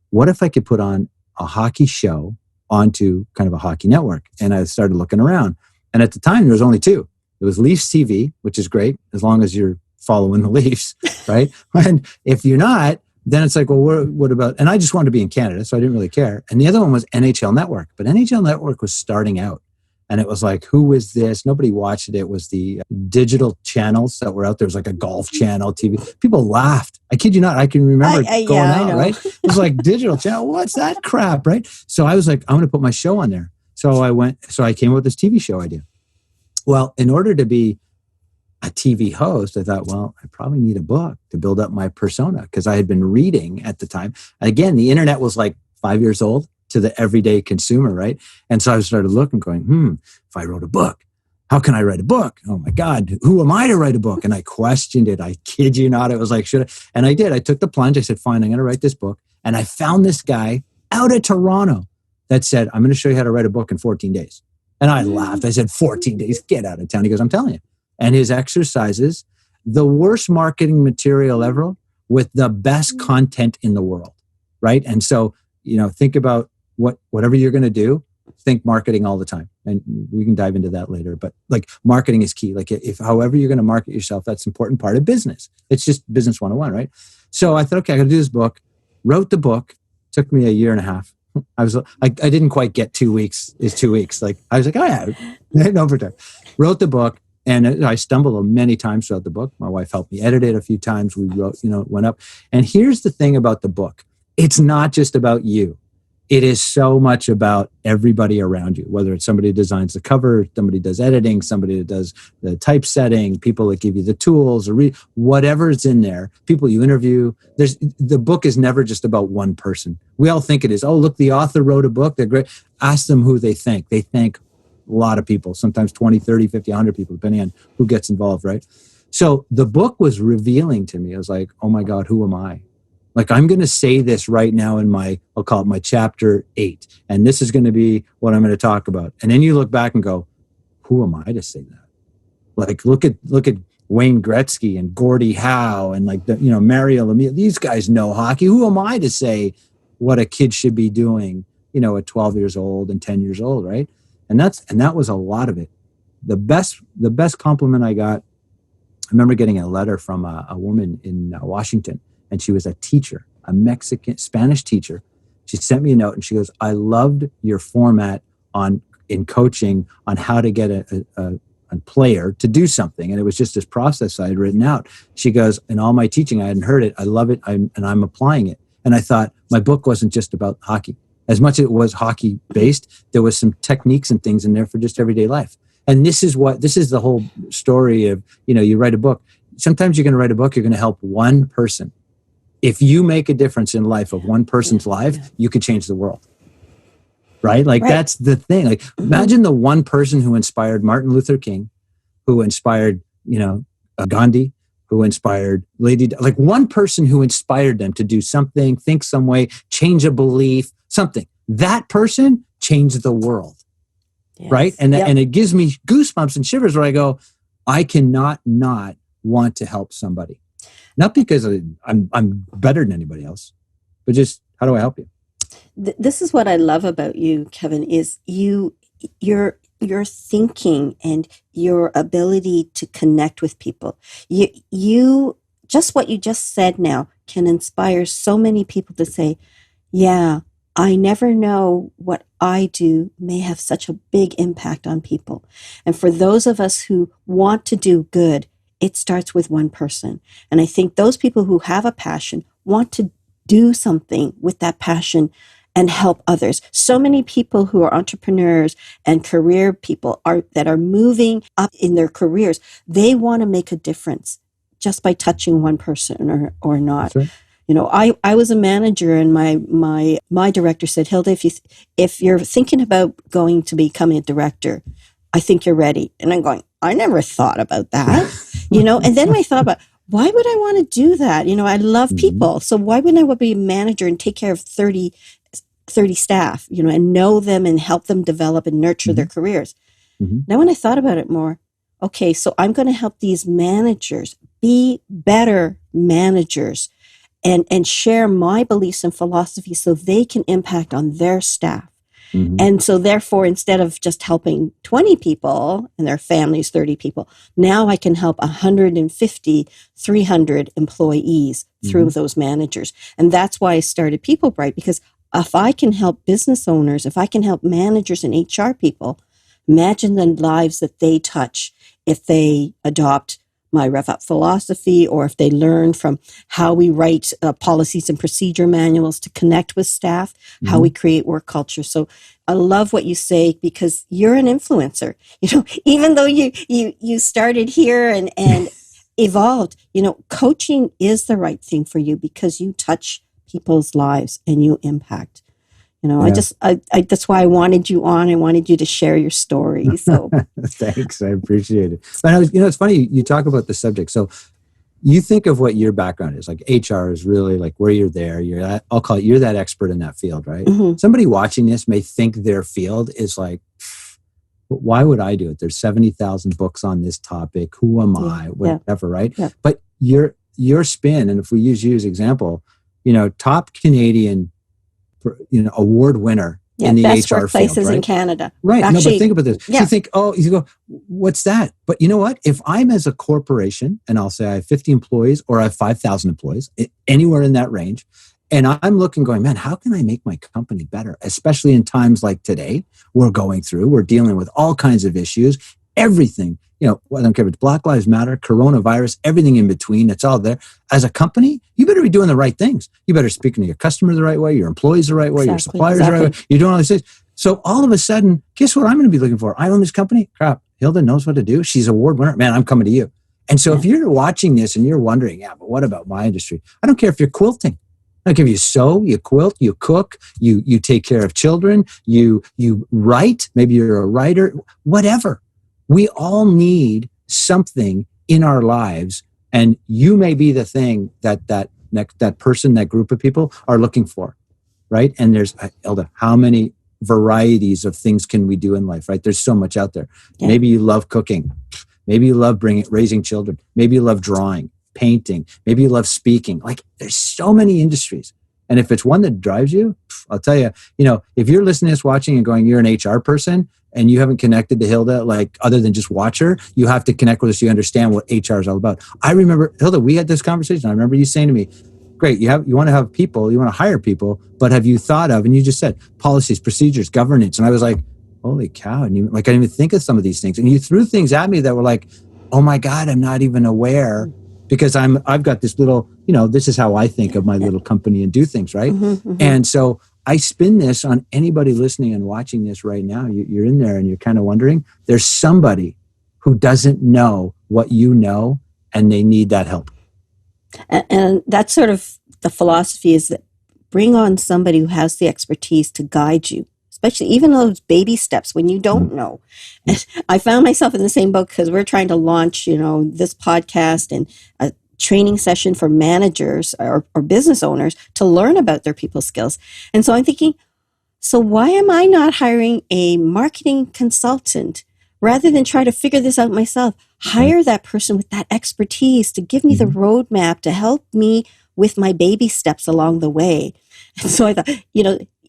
what if I could put on a hockey show onto kind of a hockey network? And I started looking around. And at the time, there was only two. It was Leafs TV, which is great as long as you're following the Leafs, right? And if you're not, then it's like, well, what about, and I just wanted to be in Canada, so I didn't really care. And the other one was NHL Network, but NHL Network was starting out. And it was like, who is this? Nobody watched it. It was the digital channels that were out there. It was like a golf channel, TV. People laughed. I kid you not. I can remember going out, right? It was like digital channel. What's that crap, right? So I was like, I'm going to put my show on there. So I came up with this TV show idea. Well, in order to be a TV host, I thought, well, I probably need a book to build up my persona, because I had been reading at the time. Again, the internet was like 5 years old to the everyday consumer, right? And so I started looking, going, if I wrote a book, how can I write a book? Oh my God, who am I to write a book? And I questioned it. I kid you not. It was like, should I? And I did. I took the plunge. I said, fine, I'm going to write this book. And I found this guy out of Toronto that said, I'm going to show you how to write a book in 14 days. And I laughed. I said, 14 days, get out of town. He goes, I'm telling you. And his exercises, the worst marketing material ever with the best content in the world, right? And so, think about whatever you're going to do, think marketing all the time. And we can dive into that later. But like, marketing is key. Like, if however you're going to market yourself, that's an important part of business. It's just business 101, right? So I thought, okay, I got to do this book. Wrote the book. Took me a year and a half. I didn't quite get 2 weeks. Is 2 weeks. Like, I was like, oh yeah, no protect. Wrote the book. And I stumbled many times throughout the book. My wife helped me edit it a few times. We wrote, it went up. And here's the thing about the book. It's not just about you. It is so much about everybody around you, whether it's somebody who designs the cover, somebody who does editing, somebody who does the typesetting, people that give you the tools, or whatever is in there, people you interview. The book is never just about one person. We all think it is. Oh, look, the author wrote a book. They're great. Ask them who they thank. They thank a lot of people, sometimes 20, 30, 50, 100 people, depending on who gets involved, right? So the book was revealing to me. I was like, oh my God, who am I? Like, I'm going to say this right now in I'll call it my chapter 8. And this is going to be what I'm going to talk about. And then you look back and go, who am I to say that? Like, look at Wayne Gretzky and Gordie Howe and Mario Lemieux. These guys know hockey. Who am I to say what a kid should be doing, at 12 years old and 10 years old, right? And that was a lot of it. The best compliment I got, I remember getting a letter from a woman in Washington, and she was a teacher, a Spanish teacher. She sent me a note and she goes, I loved your format in coaching on how to get a player to do something. And it was just this process I had written out. She goes, in all my teaching, I hadn't heard it. I love it. And I'm applying it. And I thought my book wasn't just about hockey. As much as it was hockey based, there was some techniques and things in there for just everyday life. And this is the whole story of, you write a book. Sometimes you're going to write a book, you're going to help one person. If you make a difference in life of one person's life, you could change the world. Right? Like, that's the thing. Like, imagine the one person who inspired Martin Luther King, who inspired, Gandhi, who inspired like one person who inspired them to do something, think some way, change a belief, something. That person changed the world. Yes. Right? And and it gives me goosebumps and shivers where I go, I cannot not want to help somebody. Not because I'm better than anybody else, but just, how do I help you?
This is what I love about you, Kevin, is your thinking and your ability to connect with people. You just what you just said now can inspire so many people to say, yeah, I never know what I do may have such a big impact on people. And for those of us who want to do good, it starts with one person. And I think those people who have a passion want to do something with that passion and help others. So many people who are entrepreneurs and career people that are moving up in their careers, they want to make a difference just by touching one person or not. That's right. I was a manager, and my director said, Hilda, if you're thinking about going to becoming a director, I think you're ready. And I'm going, I never thought about that, and then I thought about, why would I want to do that? I love people. So why wouldn't I want to be a manager and take care of 30 staff, and know them and help them develop and nurture their careers? Now, when I thought about it more, okay, so I'm going to help these managers be better managers and share my beliefs and philosophy so they can impact on their staff. And so therefore, instead of just helping 20 people and their families, 30 people, now I can help 150, 300 employees through those managers. And that's why I started People Bright, because if I can help business owners, if I can help managers and HR people, imagine the lives that they touch if they adopt my REVUP philosophy, or if they learn from how we write policies and procedure manuals to connect with staff, how we create work culture. So I love what you say, because you're an influencer. Even though you started here and evolved, coaching is the right thing for you, because you touch people's lives and you impact. I that's why I wanted you on. I wanted you to share your story. So
thanks. I appreciate it. But it's funny you talk about the subject. So you think of what your background is. Like HR is really like where you're there. I'll call it, you're that expert in that field, right? Mm-hmm. Somebody watching this may think their field is like, why would I do it? There's 70,000 books on this topic. Who am I? Whatever, right? Yeah. But your spin, and if we use you as example, top Canadian award winner in the
best
HR
workplaces
field, right?
in Canada.
Right. Actually, no, but think about this. Yeah. So you go, what's that? But you know what? If I'm as a corporation, and I'll say I have 50 employees or I have 5,000 employees, anywhere in that range, and I'm looking going, man, how can I make my company better? Especially in times like today, we're dealing with all kinds of issues, everything. I don't care if it's Black Lives Matter, coronavirus, everything in between, it's all there. As a company, you better be doing the right things. You better speaking to your customers the right way, your employees the right way, your suppliers the right way. You're doing all these things. So all of a sudden, guess what I'm going to be looking for? I own this company. Crap, Hilda knows what to do. She's an award winner. Man, I'm coming to you. And so if you're watching this and you're wondering, but what about my industry? I don't care if you're quilting. I don't care if you sew, you quilt, you cook, you take care of children, you write, maybe you're a writer, whatever. We all need something in our lives, and you may be the thing that person, that group of people are looking for, right? And there's, Elda, how many varieties of things can we do in life, right? There's so much out there. Yeah. Maybe you love cooking. Maybe you love raising children. Maybe you love drawing, painting. Maybe you love speaking. Like, there's so many industries. And if it's one that drives you, I'll tell you, if you're listening to this, watching and going, you're an HR person and you haven't connected to Hilda, like other than just watch her, you have to connect with us so you understand what HR is all about. I remember, Hilda, we had this conversation. I remember you saying to me, great, you want to have people, you want to hire people, but have you thought of, and you just said, policies, procedures, governance. And I was like, holy cow. And I didn't even think of some of these things. And you threw things at me that were like, oh my God, I'm not even aware. Because I've got this little, this is how I think of my little company and do things, right? Mm-hmm, mm-hmm. And so I spin this on anybody listening and watching this right now. You're in there and you're kind of wondering, there's somebody who doesn't know what you know, and they need that help.
And that's sort of the philosophy, is that bring on somebody who has the expertise to guide you, especially even those baby steps when you don't know. And I found myself in the same boat, because we're trying to launch, this podcast and a training session for managers or business owners to learn about their people skills. And so I'm thinking, so why am I not hiring a marketing consultant rather than try to figure this out myself? Hire that person with that expertise to give me the roadmap to help me with my baby steps along the way. And so I thought,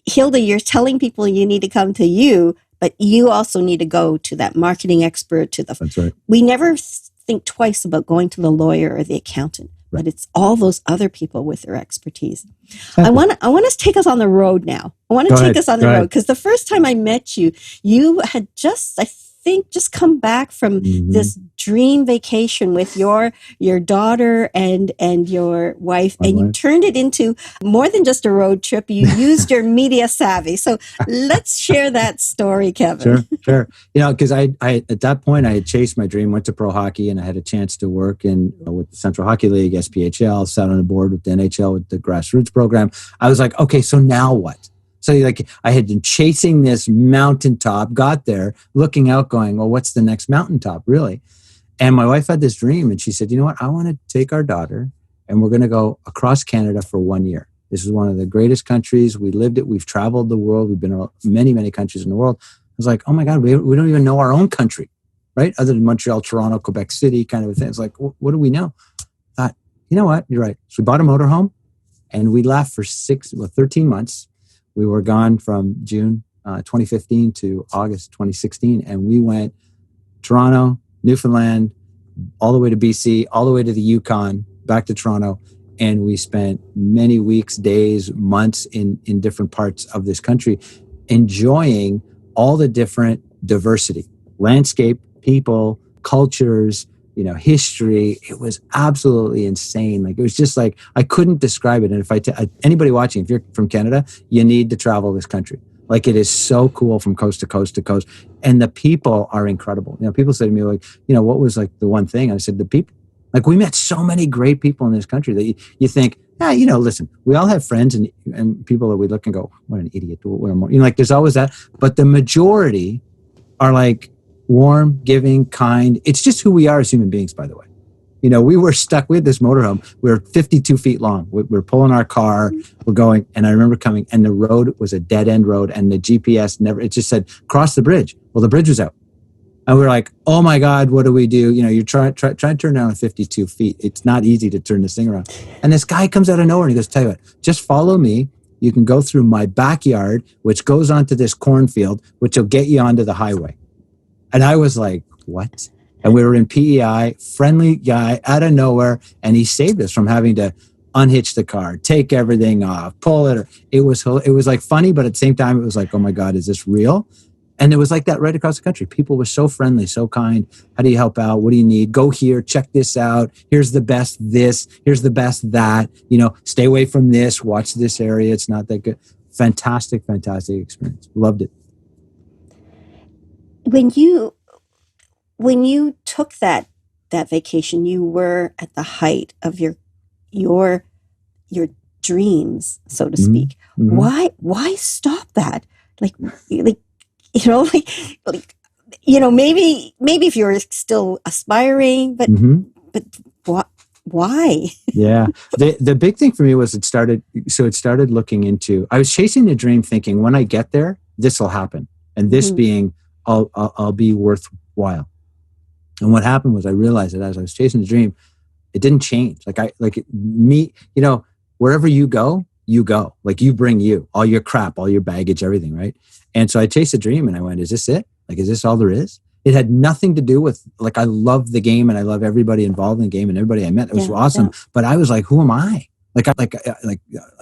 Hilda, you're telling people you need to come to you, but you also need to go to that marketing expert,
That's right.
We never think twice about going to the lawyer or the accountant, but it's all those other people with their expertise. Exactly. I want to take us on the road now. I want to take us on the road, because the first time I met you, you had just come back from this dream vacation with your daughter and your wife, and you turned it into more than just a road trip. You used your media savvy. So let's share that story, Kevin.
Sure. Because I at that point, I had chased my dream, went to pro hockey, and I had a chance to work with the Central Hockey League, SPHL, sat on the board with the NHL with the grassroots program. I was like, okay, so now what? So I had been chasing this mountaintop, got there, looking out, going, well, what's the next mountaintop, really? And my wife had this dream, and she said, you know what? I want to take our daughter, and we're going to go across Canada for 1 year. This is one of the greatest countries. We lived it. We've traveled the world. We've been to many, many countries in the world. I was like, oh my God, we don't even know our own country, right? Other than Montreal, Toronto, Quebec City kind of a thing. It's like, what do we know? I thought, you know what? You're right. So we bought a motorhome, and we left for 13 months. We were gone from June 2015 to August 2016, and we went Toronto, Newfoundland, all the way to BC, all the way to the Yukon, back to Toronto, and we spent many weeks, days, months in different parts of this country, enjoying all the different diversity, landscape, people, cultures, history. It was absolutely insane. Like, it was just like, I couldn't describe it. And if anybody watching, if you're from Canada, you need to travel this country. Like, it is so cool from coast to coast to coast. And the people are incredible. People say to me, like, what was like the one thing? I said, the people. Like, we met so many great people in this country that you think, listen, we all have friends and people that we look and go, what an idiot. Like, there's always that. But the majority are like warm, giving, kind. It's just who we are as human beings, by the way. We were stuck with this motorhome. We were 52 feet long. We're pulling our car. We're going. And I remember coming, and the road was a dead end road, and the GPS it just said, cross the bridge. Well, the bridge was out. And we were like, oh my God, what do we do? You try to turn down 52 feet. It's not easy to turn this thing around. And this guy comes out of nowhere and he goes, tell you what, just follow me. You can go through my backyard, which goes onto this cornfield, which will get you onto the highway. And I was like, what? And we were in PEI, friendly guy out of nowhere. And he saved us from having to unhitch the car, take everything off, pull it. It was like funny, but at the same time, it was like, oh my God, is this real? And it was like that right across the country. People were so friendly, so kind. How do you help out? What do you need? Go here, check this out. Here's the best this. Here's the best that. Stay away from this. Watch this area. It's not that good. Fantastic, fantastic experience. Loved it.
When you took that vacation, you were at the height of your dreams, so to speak. Mm-hmm. Why stop that? Maybe if you were still aspiring, but why?
Yeah. The big thing for me was it started looking into, I was chasing the dream thinking, when I get there, this will happen. And this being, I'll be worthwhile. And what happened was I realized that as I was chasing the dream, it didn't change. Wherever you go, like, you bring all your crap, all your baggage, everything. Right. And so I chased a dream and I went, is this it? Like, is this all there is? It had nothing to do with, like, I love the game and I love everybody involved in the game and everybody I met. It was awesome. Yeah. But I was like, who am I?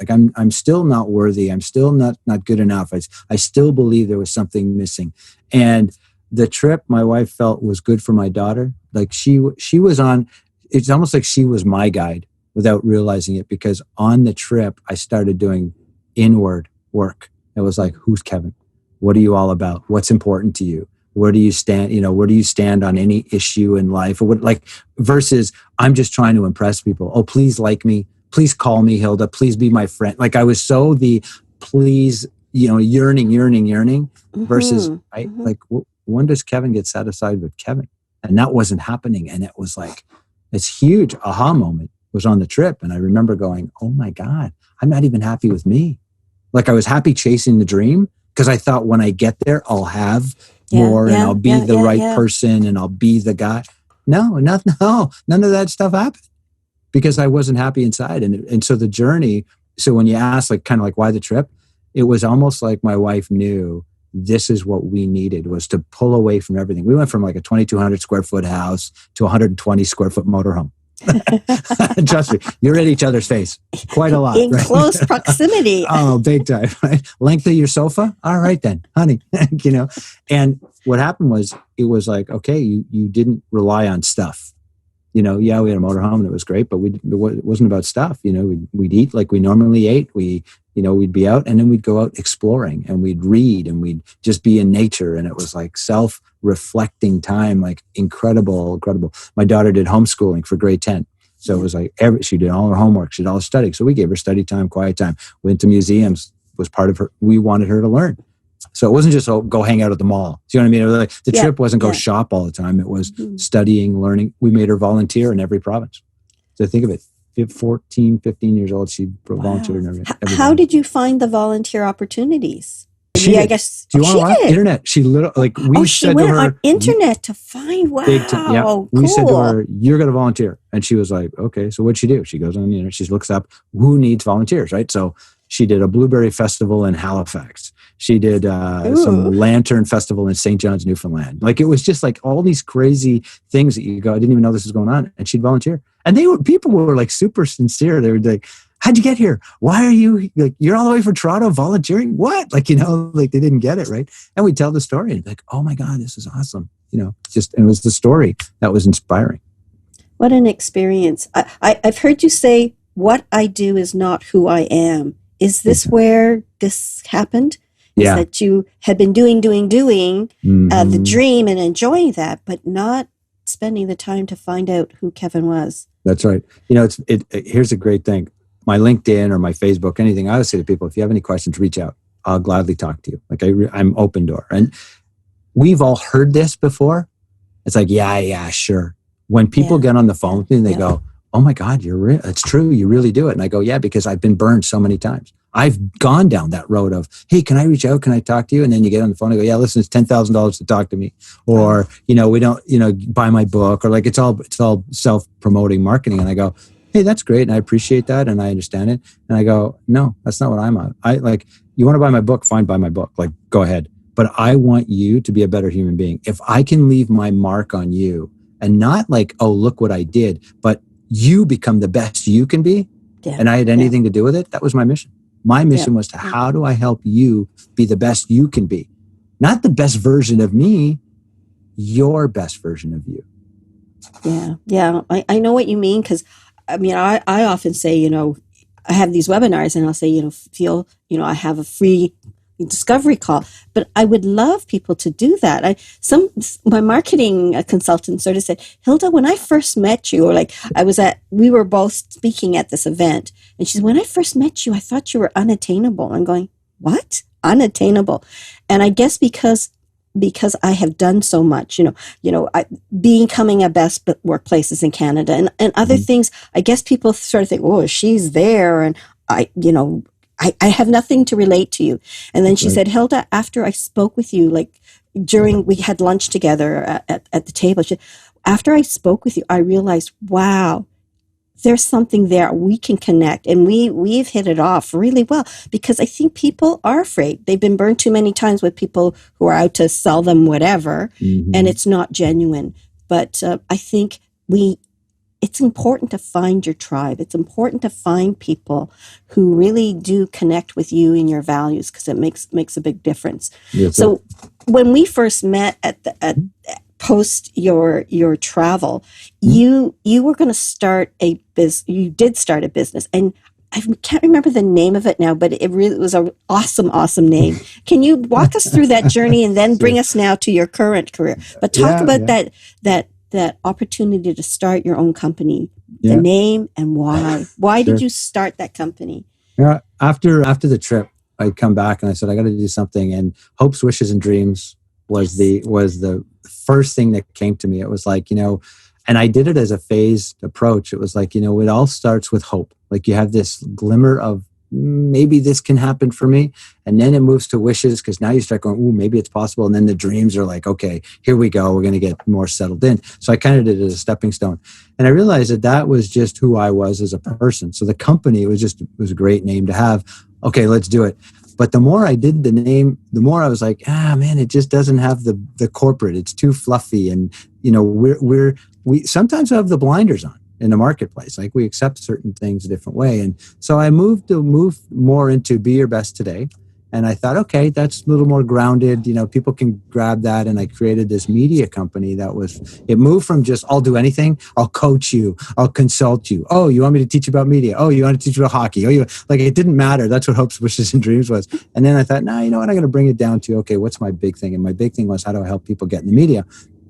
I'm still not worthy. I'm still not good enough. I still believe there was something missing. And the trip my wife felt was good for my daughter. Like, she was on, it's almost like she was my guide without realizing it, because on the trip I started doing inward work. It was like, who's Kevin? What are you all about? What's important to you? Where do you stand? Where do you stand on any issue in life? Or what, like, versus I'm just trying to impress people. Oh, please like me. Please call me Hilda. Please be my friend. Like, I was so the please, yearning versus when does Kevin get satisfied with Kevin? And that wasn't happening. And it was like, this huge aha moment was on the trip. And I remember going, oh my God, I'm not even happy with me. Like, I was happy chasing the dream because I thought when I get there, I'll have more and I'll be the right person and I'll be the guy. No, none of that stuff happened because I wasn't happy inside. And so the journey, so when you ask, like, kind of like why the trip, it was almost like my wife knew this is what we needed, was to pull away from everything. We went from like a 2,200 square foot house to a 120 square foot motorhome. Trust me, you're at each other's face quite a lot.
In close proximity.
Oh, big time, right? Length of your sofa? All right then, honey. And what happened was, it was like, okay, you didn't rely on stuff. We had a motorhome and it was great, but it wasn't about stuff. We'd eat like we normally ate. We'd be out and then we'd go out exploring and we'd read and we'd just be in nature. And it was like self-reflecting time, like incredible. My daughter did homeschooling for grade 10. So it was like she did all her homework. She did all her studying. So we gave her study time, quiet time, went to museums, was part of her. We wanted her to learn. So it wasn't just go hang out at the mall. Do you know what I mean? It was like, the trip wasn't go shop all the time. It was studying, learning. We made her volunteer in every province. So think of it. 14, 15 years old, she volunteered in every
How did you find the volunteer opportunities?
I guess. Do you want to watch internet? She literally,
she went on internet to find. Wow, cool.
We said to her, "You're going to volunteer," and she was like, "Okay." So what'd she do? She goes on the internet. She looks up who needs volunteers, right? So she did a blueberry festival in Halifax. She did some lantern festival in St. John's, Newfoundland. Like, it was just like all these crazy things that you go, I didn't even know this was going on, and she'd volunteer. And people were like super sincere. They were like, how'd you get here? Why are you, like, you're all the way from Toronto volunteering? What? Like, like, they didn't get it, right? And we tell the story and like, oh my God, this is awesome. And it was the story that was inspiring.
What an experience. I've heard you say, what I do is not who I am. Is this where this happened? Is
Yeah.
that you had been doing the dream and enjoying that, but not spending the time to find out who Kevin was?
That's right. Here's a great thing. My LinkedIn or my Facebook, anything, I always say to people, if you have any questions, reach out. I'll gladly talk to you. Like I'm open door. And we've all heard this before. It's like, yeah, sure. When people get on the phone with me and they go, oh my God, it's true. You really do it. And I go, yeah, because I've been burned so many times. I've gone down that road of, hey, can I reach out? Can I talk to you? And then you get on the phone and go, yeah, listen, it's $10,000 to talk to me. Or, we don't, buy my book, or like, it's all self-promoting marketing. And I go, hey, that's great. And I appreciate that. And I understand it. And I go, no, that's not what I'm on. You want to buy my book? Fine, buy my book. Like, go ahead. But I want you to be a better human being. If I can leave my mark on you, and not like, oh, look what I did, but you become the best you can be, and I had anything to do with it, that was my mission. My mission was to, how do I help you be the best you can be? Not the best version of me, your best version of you.
Yeah. I know what you mean, because I often say, I have these webinars and I'll say, I have a free discovery call, but I would love people to do that. My marketing consultant sort of said, Hilda, when I first met you, or like we were both speaking at this event, and she said, when I first met you, I thought you were unattainable. I'm going, what? Unattainable? And I guess because I have done so much, becoming a best workplaces in Canada and other things, I guess people sort of think, oh, she's there, and I have nothing to relate to you. And then she said, Hilda, after I spoke with you, like we had lunch together at the table, after I spoke with you, I realized, wow, there's something there. We can connect. And we've hit it off really well, because I think people are afraid. They've been burned too many times with people who are out to sell them whatever, and it's not genuine. But I think it's important to find your tribe. It's important to find people who really do connect with you and your values, because it makes a big difference. Yes, so when we first met at post your travel, you were going to start a business. You did start a business, and I can't remember the name of it now, but it really was an awesome name. Can you walk us through that journey and then bring us now to your current career? But talk about that opportunity to start your own company, the name, and why. Why did you start that company?
Yeah, after the trip, I'd come back and I said, I got to do something. And hopes, wishes, and dreams was the first thing that came to me. It was like, and I did it as a phased approach. It was like, it all starts with hope. Like you have this glimmer of, maybe this can happen for me. And then it moves to wishes, because now you start going, ooh, maybe it's possible. And then the dreams are like, okay, here we go. We're going to get more settled in. So I kind of did it as a stepping stone. And I realized that was just who I was as a person. So the company was a great name to have. Okay, let's do it. But the more I did the name, the more I was like, man, it just doesn't have the corporate. It's too fluffy. And, we sometimes have the blinders on in the marketplace. Like we accept certain things a different way. And so I moved more into Be Your Best Today. And I thought, okay, that's a little more grounded. People can grab that. And I created this media company it moved from just, I'll do anything. I'll coach you. I'll consult you. Oh, you want me to teach about media? Oh, you want to teach about hockey? Oh, it didn't matter. That's what Hopes, Wishes, and Dreams was. And then I thought, no, you know what? I'm going to bring it down to, okay, what's my big thing? And my big thing was, how do I help people get in the media?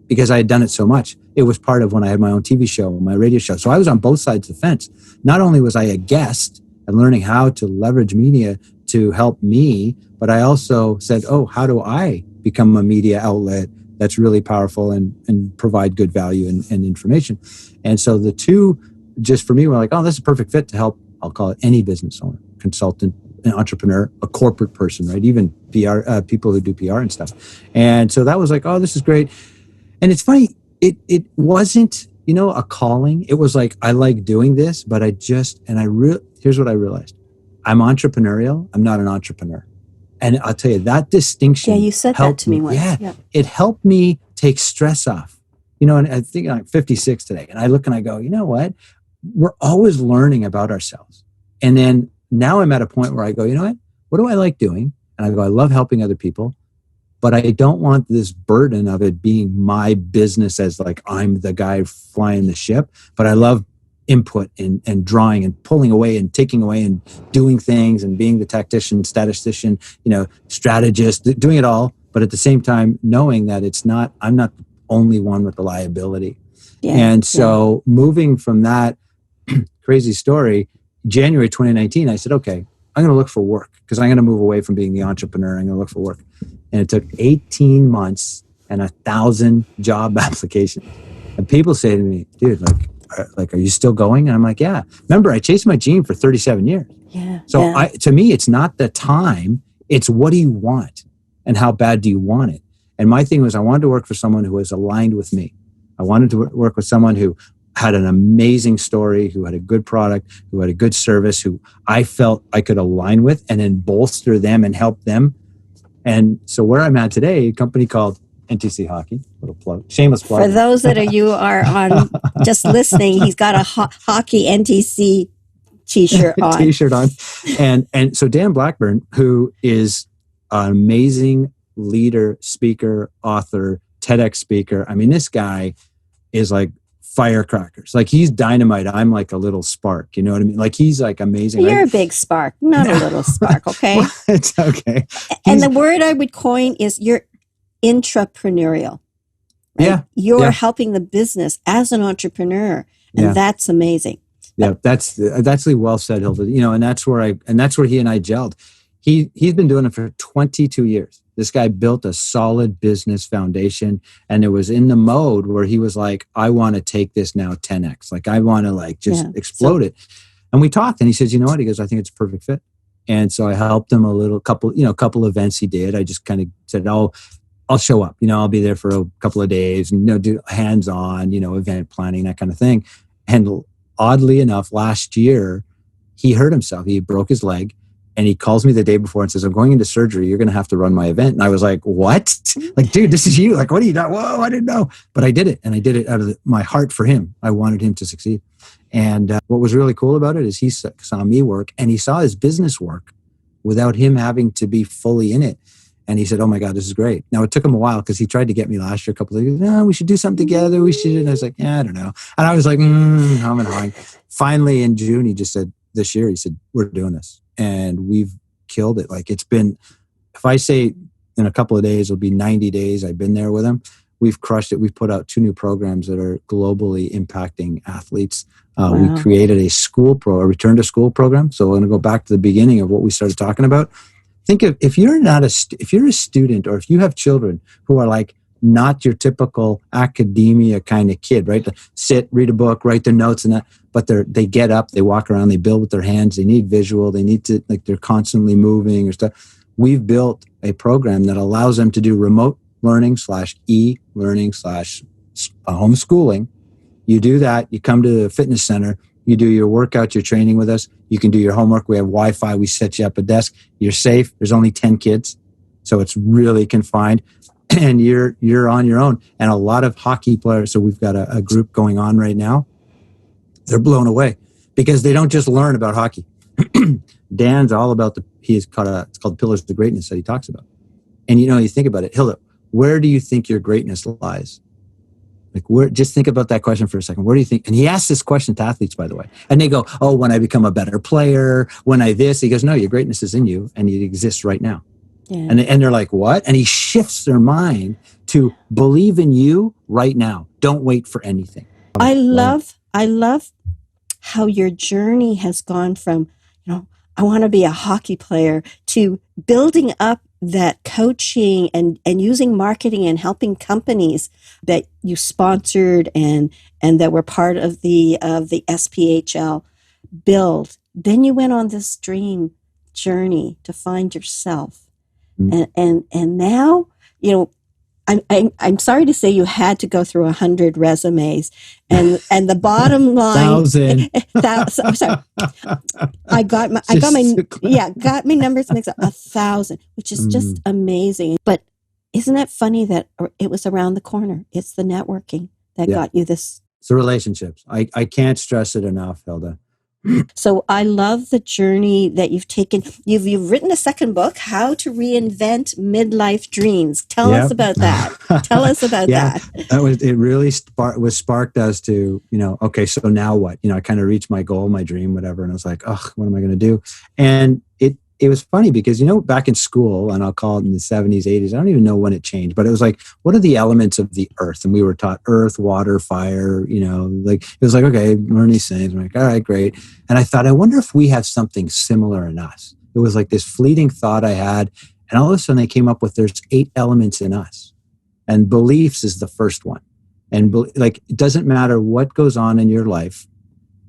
Because I had done it so much. It was part of when I had my own TV show, my radio show. So I was on both sides of the fence. Not only was I a guest and learning how to leverage media to help me, but I also said, oh, how do I become a media outlet that's really powerful and provide good value and information? And so the two, just for me, were like, oh, this is a perfect fit to help, I'll call it any business owner, consultant, an entrepreneur, a corporate person, right? Even PR, people who do PR and stuff. And so that was like, oh, this is great. And it's funny, it wasn't, a calling. It was like, I like doing this, but here's what I realized. I'm entrepreneurial. I'm not an entrepreneur. And I'll tell you, that distinction.
Yeah, you said that to me once.
Yeah, it helped me take stress off. And I think I'm 56 today. And I look and I go, you know what? We're always learning about ourselves. And then now I'm at a point where I go, you know what do I like doing? And I go, I love helping other people. but I don't want this burden of it being my business as like I'm the guy flying the ship. But I love input and drawing and pulling away and taking away and doing things and being the tactician, statistician, strategist, doing it all. But at the same time, knowing that I'm not the only one with the liability. Yeah, and so moving from that crazy story, January 2019, I said, okay, I'm going to look for work because I'm going to move away from being the entrepreneur. I'm going to look for work. And it took 18 months and 1,000 job applications. And people say to me, dude, are you still going? And I'm like, yeah. Remember, I chased my dream for 37 years.
Yeah.
So to me, it's not the time. It's what do you want and how bad do you want it? And my thing was I wanted to work for someone who was aligned with me. I wanted to work with someone who had an amazing story, who had a good product, who had a good service, who I felt I could align with and then bolster them and help them. And so where I'm at today, a company called NTC Hockey, little plug, shameless plug.
For those that you are on just listening, he's got a hockey NTC t-shirt on. And so Dan Blackburn, who is an amazing leader, speaker, author, TEDx speaker. I mean, this guy is like firecrackers. Like he's dynamite. I'm like a little spark. You know what I mean? Like he's like amazing. You're a big spark, not a little spark. Okay.
Well, it's okay.
And the word I would coin is you're intrapreneurial. Right?
Yeah.
You're helping the business as an entrepreneur. And that's amazing.
Yeah. That's well said, Hilda. And that's where he and I gelled. He's been doing it for 22 years. This guy built a solid business foundation, and it was in the mode where he was like, I want to take this now 10x. Like I want to explode it. And we talked and he says, you know what? He goes, I think it's a perfect fit. And so I helped him couple events he did. I just kind of said, oh, I'll show up, I'll be there for a couple of days and do hands-on, event planning, that kind of thing. And oddly enough, last year, he hurt himself. He broke his leg. And he calls me the day before and says, I'm going into surgery. You're going to have to run my event. And I was like, what? Like, dude, this is you. Like, what are you doing? Whoa, I didn't know. But I did it. And I did it out of my heart for him. I wanted him to succeed. And what was really cool about it is he saw me work and he saw his business work without him having to be fully in it. And he said, oh my God, this is great. Now, it took him a while because he tried to get me last year, a couple of years. No, we should do something together. We should. And I was like, yeah, I don't know. And I was like, I'm hawing. Finally, in June, he just said, this year, he said, we're doing this. And we've killed it. Like it's been, if I say in a couple of days, it'll be 90 days I've been there with him. We've crushed it. We've put out 2 new programs that are globally impacting athletes.
Wow.
We created a return to school program. So we're going to go back to the beginning of what we started talking about. Think of, if you're a student or if you have children who are like not your typical academia kind of kid, right? Sit, read a book, write their notes and that. But they get up, they walk around, they build with their hands, they need visual, they need to, they're constantly moving or stuff. We've built a program that allows them to do remote learning / e-learning / homeschooling. You do that, you come to the fitness center, you do your workout, your training with us, you can do your homework, we have Wi-Fi, we set you up a desk, you're safe, there's only 10 kids, so it's really confined, and you're on your own. And a lot of hockey players, so we've got a group going on right now, they're blown away because they don't just learn about hockey. Dan's all about it's called Pillars of Greatness that he talks about. And you think about it, Hilda, where do you think your greatness lies? Like just think about that question for a second. Where do you think? And he asks this question to athletes, by the way. And they go, oh, when I become a better player, when I this, he goes, no, your greatness is in you and it exists right now. Yeah. And they're like, what? And he shifts their mind to believe in you right now. Don't wait for anything.
I love how your journey has gone from, I want to be a hockey player to building up that coaching and using marketing and helping companies that you sponsored and that were part of the SPHL build. Then you went on this dream journey to find yourself. Mm-hmm. And now, I'm sorry to say you had to go through 100 resumes, and the bottom line. 1,000. I'm sorry. I got my numbers mixed up. 1,000, which is just amazing. But isn't it funny that it was around the corner? It's the networking that got you this.
It's the relationships. I can't stress it enough, Hilda.
So I love the journey that you've taken. You've written a second book, How to Reinvent Midlife Dreams. Tell us about that. Tell us about
Yeah,
that.
it really sparked us to, okay, so now what? I kind of reached my goal, my dream, whatever. And I was like, oh, what am I going to do? And it was funny because, back in school, and I'll call it in the 70s, 80s, I don't even know when it changed, but it was like, what are the elements of the earth? And we were taught earth, water, fire, like, it was like, okay, learn these things. I'm like, all right, great. And I thought, I wonder if we have something similar in us. It was like this fleeting thought I had. And all of a sudden they came up with, there's 8 elements in us. And beliefs is the first one. And it doesn't matter what goes on in your life,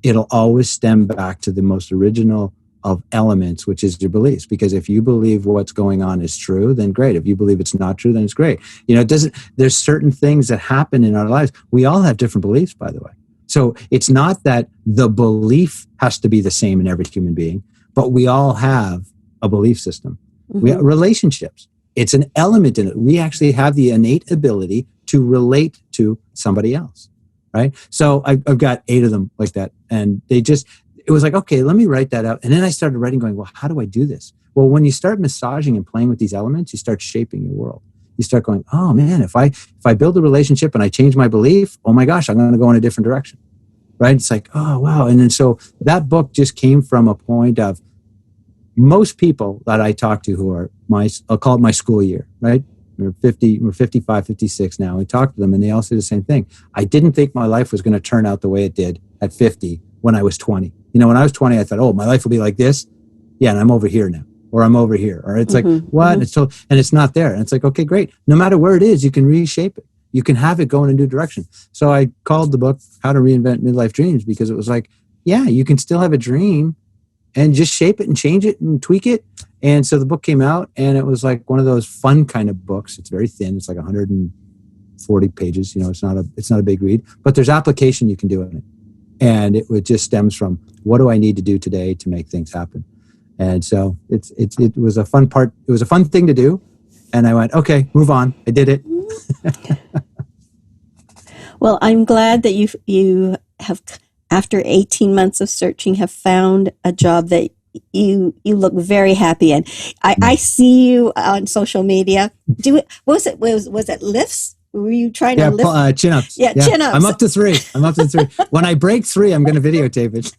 it'll always stem back to the most original of elements, which is your beliefs. Because if you believe what's going on is true, then great. If you believe it's not true, then it's great. There's certain things that happen in our lives. We all have different beliefs, by the way. So it's not that the belief has to be the same in every human being, but we all have a belief system. We have relationships. It's an element in it. We actually have the innate ability to relate to somebody else, right? So I've got 8 of them like that. And it was like, okay, let me write that out. And then I started writing going, well, how do I do this? Well, when you start massaging and playing with these elements, you start shaping your world. You start going, oh man, if I build a relationship and I change my belief, oh my gosh, I'm going to go in a different direction, right? It's like, oh, wow. And then so that book just came from a point of most people that I talk to who are I'll call it my school year, right? We're 55, 56 now. I talk to them and they all say the same thing. I didn't think my life was going to turn out the way it did at 50 when I was 20. When I was 20, I thought, oh, my life will be like this. Yeah, and I'm over here now. Or I'm over here. Or it's like, what? And it's not there. And it's like, okay, great. No matter where it is, you can reshape it. You can have it go in a new direction. So I called the book How to Reinvent Midlife Dreams because it was like, yeah, you can still have a dream and just shape it and change it and tweak it. And so the book came out and it was like one of those fun kind of books. It's very thin. It's like 140 pages. It's not a big read, but there's application you can do in it. And it just stems from, what do I need to do today to make things happen? And so it was a fun part. It was a fun thing to do. And I went, okay, move on. I did it.
Well, I'm glad that you have, after 18 months of searching, have found a job that you look very happy in. I see you on social media. Was it lifts? Were you trying to lift?
Chin-ups.
Yeah, chin-ups.
I'm up to 3. When I break 3, I'm going to videotape it.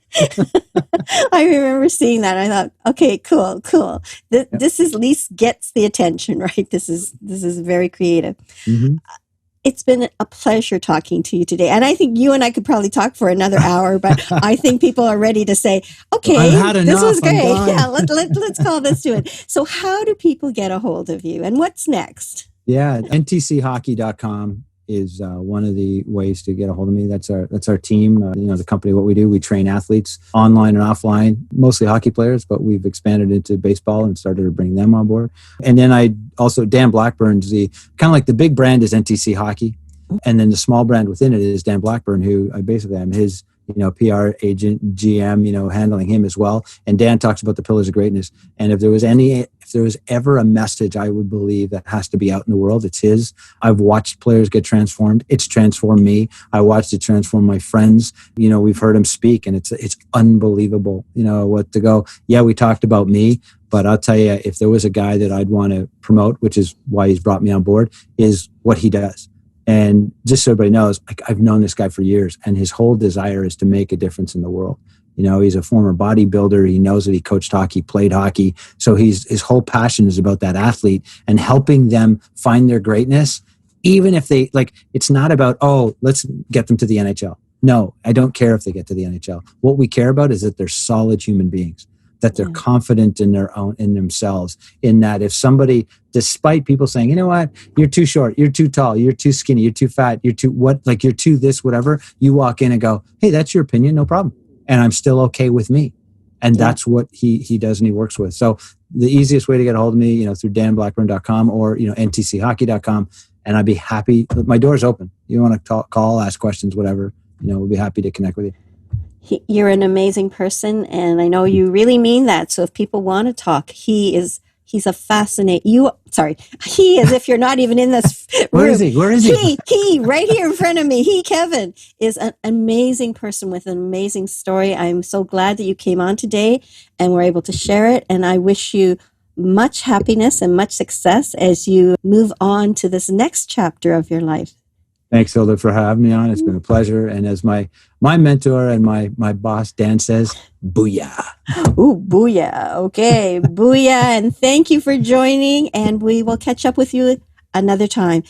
I remember seeing that. I thought, okay, cool. This is at least gets the attention, right? This is very creative. Mm-hmm. It's been a pleasure talking to you today. And I think you and I could probably talk for another hour, but I think people are ready to say, okay, this was great. Yeah, let's call this to it. So how do people get a hold of you and what's next?
Yeah, ntchockey.com is one of the ways to get a hold of me. That's our team. The company, what we do, we train athletes online and offline, mostly hockey players, but we've expanded into baseball and started to bring them on board. And then Dan Blackburn's the kind of like the big brand is NTC Hockey. And then the small brand within it is Dan Blackburn, who I basically am his PR agent, GM, handling him as well. And Dan talks about the pillars of greatness. And if there was ever a message I would believe that has to be out in the world, it's his. I've watched players get transformed. It's transformed me. I watched it transform my friends. We've heard him speak and it's unbelievable, what to go. Yeah, we talked about me, but I'll tell you, if there was a guy that I'd want to promote, which is why he's brought me on board, is what he does. And just so everybody knows, I've known this guy for years, and his whole desire is to make a difference in the world. He's a former bodybuilder. He knows that he coached hockey, played hockey. So his whole passion is about that athlete and helping them find their greatness, even if they, it's not about, oh, let's get them to the NHL. No, I don't care if they get to the NHL. What we care about is that they're solid human beings, that they're confident in themselves, in that if somebody, despite people saying, you know what, you're too short, you're too tall, you're too skinny, you're too fat, you're too this, whatever, you walk in and go, hey, that's your opinion, no problem. And I'm still okay with me. And that's what he does and he works with. So the easiest way to get a hold of me, through danblackburn.com or, ntchockey.com. And I'd be happy. My door's open. You want to call, ask questions, whatever, we'll be happy to connect with you.
You're an amazing person, and I know you really mean that. So if people want to talk, he is He's a he, as if you're not even in this
Where
room.
is he? Where is he?
He, right here in front of me. Kevin, is an amazing person with an amazing story. I'm so glad that you came on today and were able to share it. And I wish you much happiness and much success as you move on to this next chapter of your life.
Thanks, Hilda, for having me on. It's been a pleasure. And as my mentor and my boss, Dan, says, booyah.
Ooh, booyah. Okay, booyah. And thank you for joining. And we will catch up with you another time.